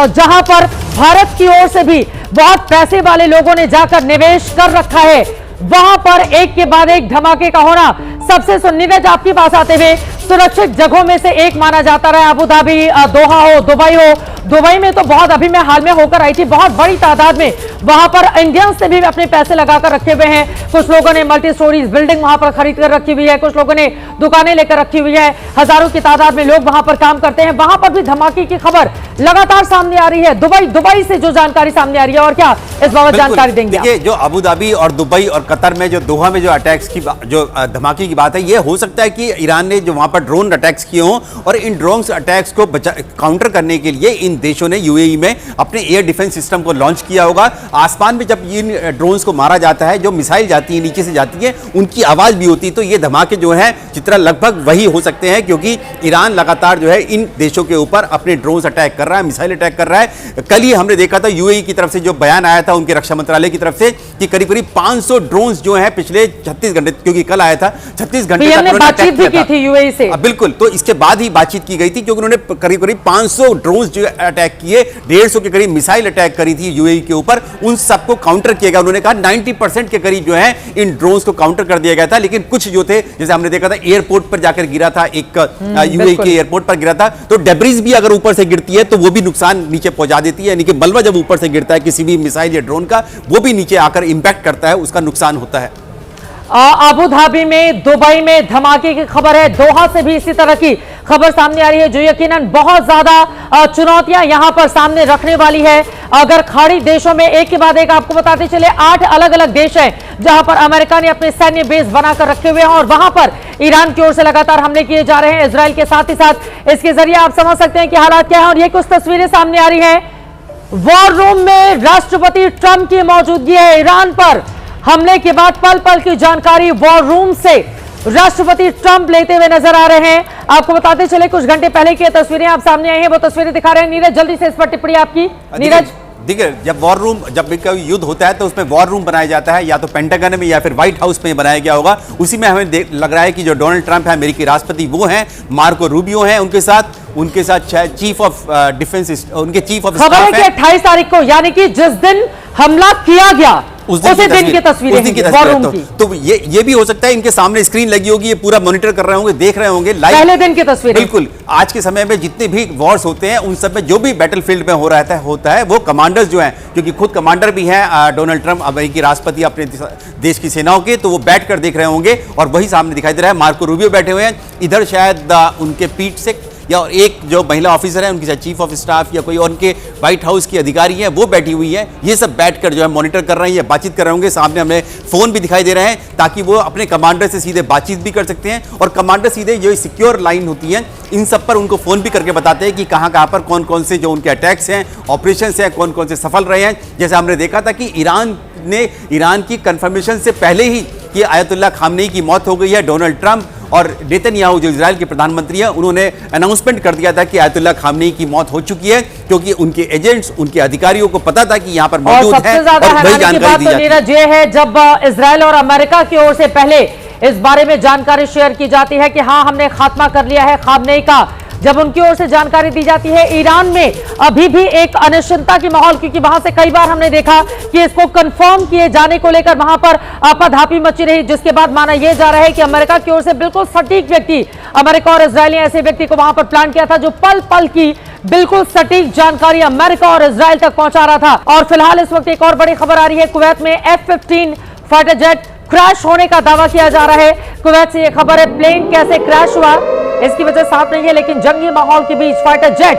जहां पर भारत की ओर से भी बहुत पैसे वाले लोगों ने जाकर निवेश कर रखा है। वहां पर एक के बाद एक धमाके का होना सबसे नीरज आपके पास आते हुए सुरक्षित जगहों में से एक माना जाता रहा। अबू धाबी, दोहा हो, दुबई हो। दुबई में तो बहुत, अभी मैं हाल में होकर आई थी, बहुत बड़ी तादाद में वहां पर इंडियंस ने भी अपने पैसे लगाकर रखे हुए हैं। कुछ लोगों ने मल्टी स्टोरीज बिल्डिंग वहां पर खरीद कर रखी हुई है, कुछ लोगों ने दुकानें लेकर रखी हुई है। हजारों की तादाद में लोग वहां पर काम करते हैं। वहां पर भी धमाके की खबर लगातार सामने आ रही है। दुबई से जो जानकारी सामने आ रही है, और क्या इस बाबत जानकारी देंगे? देखिए, जो अबू धाबी और दुबई और कतर में जो दोहा में जो अटैक्स की जो धमाके की बात है, ये हो सकता है कि ईरान ने जो वहां पर ड्रोन अटैक्स किए हों और इन ड्रोन अटैक्स को काउंटर करने के लिए इन देशों ने यूएई में अपने एयर डिफेंस सिस्टम को लॉन्च किया होगा। आसमान में जब इन ड्रोन्स को मारा जाता है, जो मिसाइल जाती है नीचे से जाती है, उनकी आवाज भी होती है। तो ये धमाके जो है चित्रा लगभग वही हो सकते हैं, क्योंकि ईरान लगातार जो है इन देशों के ऊपर अपने ड्रोन्स अटैक कर रहा है, मिसाइल अटैक कर रहा है। कल ही हमने देखा था यूएई की तरफ से जो बयान आया था उनके रक्षा मंत्रालय की तरफ से कि करीब करीब 500 ड्रोन्स जो है पिछले 36 घंटे, क्योंकि कल आया था 36 घंटे बातचीत भी की थी यूएई से। बिल्कुल, तो इसके बाद ही बातचीत की गई थी, क्योंकि उन्होंने करीब करीब 500 ड्रोन्स जो अटैक किए, 150 के करीब मिसाइल अटैक करी थी यूएई के ऊपर। उन सबको काउंटर किया गया। उन्होंने कहा 90% के करीब जो है इन ड्रोन्स को काउंटर कर दिया गया था। लेकिन कुछ जो थे, जैसे हमने देखा था एयरपोर्ट पर जाकर गिरा था, एक यूएई के एयरपोर्ट पर गिरा था, तो डेब्रिस भी अगर ऊपर से गिरती है तो वो भी नुकसान नीचे पहुंचा देती है। यानी कि मलबा जब ऊपर से गिरता है किसी भी मिसाइल या ड्रोन का, वो भी नीचे आकर इंपैक्ट करता है, उसका नुकसान होता है। अबू धाबी में, दुबई में धमाके की खबर है, दोहा से भी इसी तरह की खबर सामने आ रही है, जो यकीनन बहुत ज्यादा चुनौतियां यहां पर सामने रखने वाली है। अगर खाड़ी देशों में एक के बाद एक, आपको बताते चले 8 अलग अलग देश हैं जहां पर अमेरिका ने अपने सैन्य बेस बनाकर रखे हुए हैं और वहां पर ईरान की ओर से लगातार हमले किए जा रहे हैं, इजराइल के साथ ही साथ। इसके जरिए आप समझ सकते हैं कि हालात क्या है। और ये कुछ तस्वीरें सामने आ रही है, वॉर रूम में राष्ट्रपति ट्रंप की मौजूदगी है। ईरान पर हमले के बाद पल पल की जानकारी वॉर रूम से राष्ट्रपति ट्रंप लेते हुए नजर आ रहे हैं। आपको बताते चले कुछ घंटे पहले की तस्वीरें आप सामने आई हैं, वो तस्वीरें दिखा रहे हैं। नीरज, जल्दी से इस पर टिप्पणी आपकी। नीरज, देखिए, जब वॉर रूम, जब भी कोई युद्ध होता है तो उसमें वॉर रूम बनाया जाता है, या तो पेंटागन में या फिर व्हाइट हाउस में बनाया गया होगा। उसी में हमें लग रहा है कि जो डोनाल्ड ट्रंप है, अमेरिकी राष्ट्रपति, वो हैं, मार्को रूबियो हैं उनके साथ चीफ ऑफ डिफेंस, उनके चीफ ऑफ खबर है कि 28 तारीख को, यानी कि जिस दिन हमला किया गया उसी दिन की तस्वीरें तो ये भी हो सकता है इनके सामने स्क्रीन लगी होगी, ये पूरा मॉनिटर कर रहे होंगे, देख रहे होंगे लाइव, पहले दिन की तस्वीरें। बिल्कुल, आज के समय में जितने भी वॉर्स होते हैं उन सब में जो भी बैटलफील्ड में होता है वो कमांडर्स जो हैं, क्योंकि खुद कमांडर भी हैं डोनाल्ड ट्रंप, अमेरिकी राष्ट्रपति, अपने देश की सेनाओं के, तो वो बैठ कर देख रहे होंगे और वही सामने दिखाई दे रहा है। मार्को रूबियो बैठे हुए हैं, इधर शायद उनके पीठ से या एक जो महिला ऑफिसर है उनकी चीफ ऑफ स्टाफ या कोई और उनके व्हाइट हाउस की अधिकारी है, वो बैठी हुई है। ये सब बैठकर जो है मॉनिटर कर रहे हैं या बातचीत कर रहे होंगे। सामने हमें फोन भी दिखाई दे रहे हैं ताकि वो अपने कमांडर से सीधे बातचीत भी कर सकते हैं, और कमांडर सीधे जो सिक्योर लाइन होती है इन सब पर उनको फोन भी करके बताते हैं कि कहां पर कौन कौन से जो उनके अटैक्स हैं, ऑपरेशंस हैं, कौन कौन से सफल रहे हैं। जैसे हमने देखा था कि ईरान की कंफर्मेशन से पहले ही कि आयतुल्लाह खामनेई की मौत हो गई है, डोनाल्ड ट्रंप और नेतन्याहू जो इजराइल के प्रधानमंत्री हैं, उन्होंने अनाउंसमेंट कर दिया था कि आयतुल्लाह खामनेई की मौत हो चुकी है, क्योंकि उनके एजेंट्स, उनके अधिकारियों को पता था कि यहां पर मौजूद है और वही जानकारी दी जाती है। है जब इजराइल और अमेरिका की ओर से पहले इस बारे में जानकारी शेयर की जाती है कि हाँ, हमने खात्मा कर लिया है खामनेई का, जब उनकी ओर से जानकारी दी जाती है। ईरान में अभी भी एक अनिश्चितता की माहौल, क्योंकि वहां से कई बार हमने देखा कि इसको कंफर्म किए जाने को लेकर वहां पर आपाधापी मची रही, जिसके बाद माना यह जा रहा है कि अमेरिका की ओर से बिल्कुल सटीक व्यक्ति, अमेरिका और इजरायल ने ऐसे व्यक्ति को वहां पर प्लान किया था जो पल पल की बिल्कुल सटीक जानकारी अमेरिका और इजरायल तक पहुंचा रहा था। और फिलहाल इस वक्त एक और बड़ी खबर आ रही है, कुवैत में F-15 फाइटर जेट क्रैश होने का दावा किया जा रहा है। कुवैत से यह खबर है, प्लेन कैसे क्रैश हुआ इसकी वजह साफ नहीं है, लेकिन जंगी माहौल के बीच fighter jet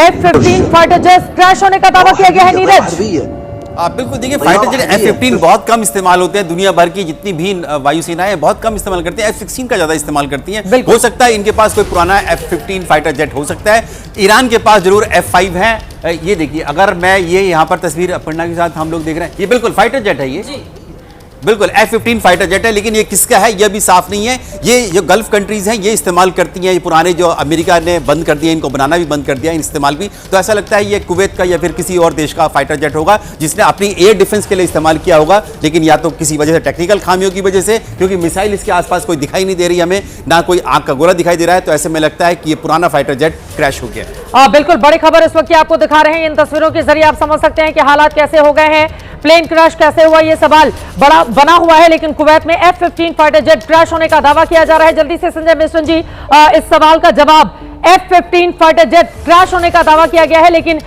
F-15 fighter jet crash होने का दावा किया गया है। नीरज, आप बिल्कुल देखिए, फाइटर जेट F-15 बहुत कम इस्तेमाल होते हैं, दुनिया भर की जितनी भी वायुसेनाएं बहुत कम इस्तेमाल करती हैं, F-16 का ज्यादा इस्तेमाल करती हैं। हो सकता है इनके पास कोई पुराना F-15 फाइटर जेट हो सकता है। ईरान के पास जरूर F-5 है। ये देखिए, अगर मैं ये यहाँ पर तस्वीर अपर्णा के साथ हम लोग देख रहे हैं, ये बिल्कुल फाइटर जेट है, ये बिल्कुल F-15 फाइटर जेट है, लेकिन ये किसका है यह भी साफ नहीं है। ये जो गल्फ कंट्रीज हैं ये इस्तेमाल करती हैं, ये पुराने जो अमेरिका ने बंद कर दिया, इनको बनाना भी बंद कर दिया, इस्तेमाल भी। तो ऐसा लगता है ये कुवैत का या फिर किसी और देश का फाइटर जेट होगा जिसने अपनी एयर डिफेंस के लिए इस्तेमाल किया होगा, लेकिन या तो किसी वजह से टेक्निकल खामियों की वजह से, क्योंकि मिसाइल इसके आसपास कोई दिखाई नहीं दे रही हमें, ना कोई आंख का गोला दिखाई दे रहा है, तो ऐसे में लगता है कि ये पुराना फाइटर जेट क्रैश हो गया। बिल्कुल बड़ी खबर इस वक्त आपको दिखा रहे हैं। इन तस्वीरों के जरिए आप समझ सकते हैं कि हालात कैसे हो गए हैं, प्लेन क्रैश कैसे हुआ, ये सवाल बड़ा बना हुआ है। लेकिन कुवैत में F-15 फाइटर जेट क्रैश होने का दावा किया जा रहा है। जल्दी से संजय मिश्रण जी, इस सवाल का जवाब। F-15 फाइटर जेट क्रैश होने का दावा किया गया है, लेकिन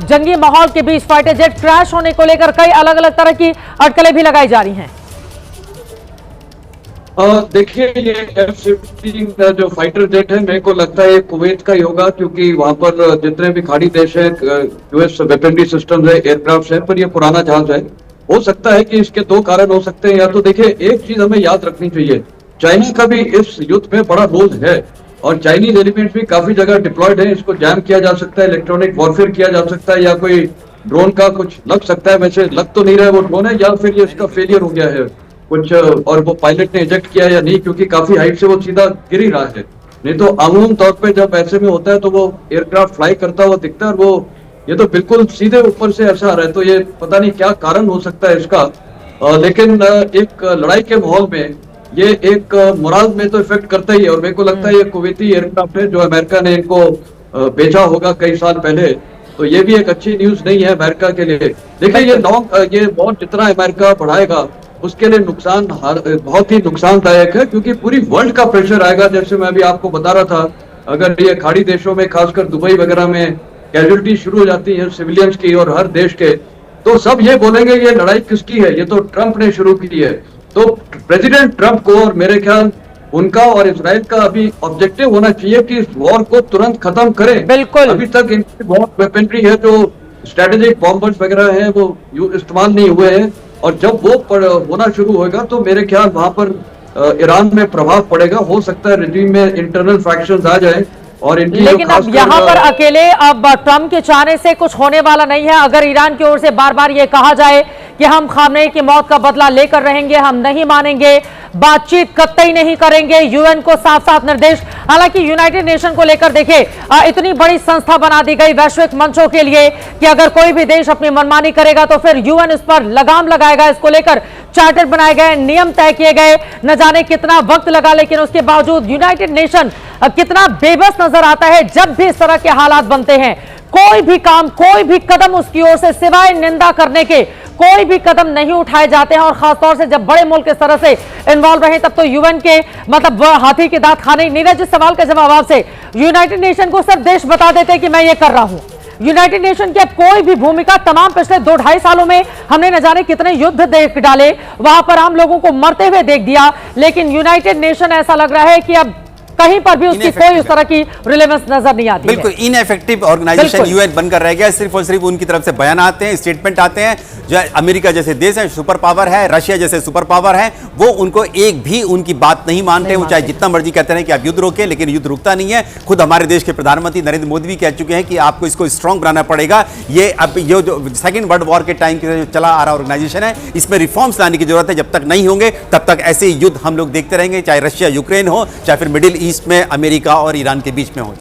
जंगी माहौल के बीच फाइटर जेट क्रैश होने को लेकर कई अलग अलग तरह की अटकलें भी लगाई जा रही हैं। देखिए, ये F-15 जो फाइटर जेट है, मेरे को लगता है ये कुवैत का ही होगा, क्योंकि वहां पर जितने भी खाड़ी देश है, यूएस वेपनरी सिस्टम है, एयरक्राफ्ट है, पर ये पुराना जहाज है। हो सकता है कि इसके दो कारण हो सकते हैं। या तो देखिए, एक चीज हमें याद रखनी चाहिए, चाइना का भी इस युद्ध में बड़ा रोल है और चाइनीज एलिमेंट्स भी काफी जगह डिप्लॉयड है। इसको जैम किया जा सकता है, इलेक्ट्रॉनिक वॉरफेयर किया जा सकता है, या कोई ड्रोन का कुछ लग सकता है। वैसे लग तो नहीं रहा है वो ड्रोन है, या फिर ये इसका फेलियर हो गया है कुछ, और वो पायलट ने इजेक्ट किया या नहीं, क्योंकि काफी हाइट से वो सीधा गिर ही रहा है। नहीं तो आमूम तौर पे जब ऐसे में होता है तो वो एयरक्राफ्ट फ्लाई करता हुआ दिखता है, और वो ये तो बिल्कुल सीधे ऊपर से ऐसा आ रहा है। तो ये पता नहीं क्या कारण हो सकता है इसका, लेकिन एक लड़ाई के माहौल में ये एक मोराल में तो इफेक्ट करता ही है। और मेरे को लगता है ये कुवैती एयरक्राफ्ट है जो अमेरिका ने इनको बेचा होगा कई साल पहले, तो ये भी एक अच्छी न्यूज नहीं है अमेरिका के लिए। देखिए, ये वॉर जितना अमेरिका बढ़ाएगा उसके लिए नुकसान बहुत ही नुकसानदायक है, क्योंकि पूरी वर्ल्ड का प्रेशर आएगा। जैसे मैं अभी आपको बता रहा था, अगर ये खाड़ी देशों में, खासकर दुबई वगैरह में कैजुअलिटी शुरू हो जाती है सिविलियंस की और हर देश के, तो सब ये बोलेंगे ये लड़ाई किसकी है, ये तो ट्रंप ने शुरू की है। तो प्रेसिडेंट ट्रंप को, और मेरे ख्याल उनका और इजराइल का अभी ऑब्जेक्टिव होना चाहिए कि इस वॉर को तुरंत खत्म करें। बिल्कुल, अभी तक इनकी बहुत वेपनरी है, जो स्ट्रेटेजिक बॉम्बर्स वगैरह हैं, वो इस्तेमाल नहीं हुए हैं, और जब वो होना शुरू होगा तो मेरे ख्याल वहां पर ईरान में प्रभाव पड़ेगा। हो सकता है रिजीम में इंटरनल फैक्शंस आ जाए और इनकी, लेकिन अब यहाँ पर अकेले अब ट्रंप के चाहने से कुछ होने वाला नहीं है। अगर ईरान की ओर से बार बार ये कहा जाए कि हम खामनेई की मौत का बदला लेकर रहेंगे, हम नहीं मानेंगे, बातचीत कतई नहीं करेंगे, यूएन को साफ साफ निर्देश। हालांकि यूनाइटेड नेशन को लेकर देखिए, इतनी बड़ी संस्था बना दी गई वैश्विक मंचों के लिए कि अगर कोई भी देश अपनी मनमानी करेगा तो फिर यूएन इस पर लगाम लगाएगा। इसको लेकर चार्टर बनाए गए, नियम तय किए गए, न जाने कितना वक्त लगा, लेकिन उसके बावजूद यूनाइटेड नेशन कितना बेबस नजर आता है जब भी इस तरह के हालात बनते हैं। कोई भी काम, कोई भी कदम उसकी ओर से सिवाय निंदा करने के कोई भी कदम नहीं उठाए जाते हैं। और खासतौर से जब बड़े मुल्क इस तरह से इन्वॉल्व रहे तब तो यूएन के मतलब हाथी के दांत खाने। नीरज, इस सवाल के जवाब आपसे, यूनाइटेड नेशन को सिर्फ देश बता देते हैं कि मैं ये कर रहा हूं, यूनाइटेड नेशन की अब कोई भी भूमिका, तमाम पिछले 2-2.5 सालों में हमने न जाने कितने युद्ध देख डाले, वहां पर हम लोगों को मरते हुए देख दिया, लेकिन यूनाइटेड नेशन ऐसा लग रहा है कि अब कहीं पर भी उसकी कोई उस तरह की रिलेवेंस नजर नहीं आती। बिल्कुल इनएफेक्टिव ऑर्गेनाइजेशन यूएन बनकर रह गया। सिर्फ और सिर्फ उनकी तरफ से बयान आते हैं, स्टेटमेंट आते हैं। जो अमेरिका जैसे देश है, सुपर पावर है, रशिया जैसे सुपर पावर है, वो उनको एक भी उनकी बात नहीं मानते। वो चाहे जितना मर्जी कहते हैं कि आप युद्ध रोके, लेकिन युद्ध रुकता नहीं है। खुद हमारे देश के प्रधानमंत्री नरेंद्र मोदी भी कह चुके हैं कि आपको इसको स्ट्रांग बनाना पड़ेगा। ये अब ये जो सेकेंड वर्ल्ड वॉर के टाइम के चला आ रहा ऑर्गेनाइजेशन है, इसमें रिफॉर्म्स लाने की जरूरत है। जब तक नहीं होंगे तब तक ऐसे युद्ध हम लोग देखते रहेंगे, चाहे रशिया यूक्रेन हो, चाहे फिर मिडिल ईस्ट में अमेरिका और ईरान के बीच में हो।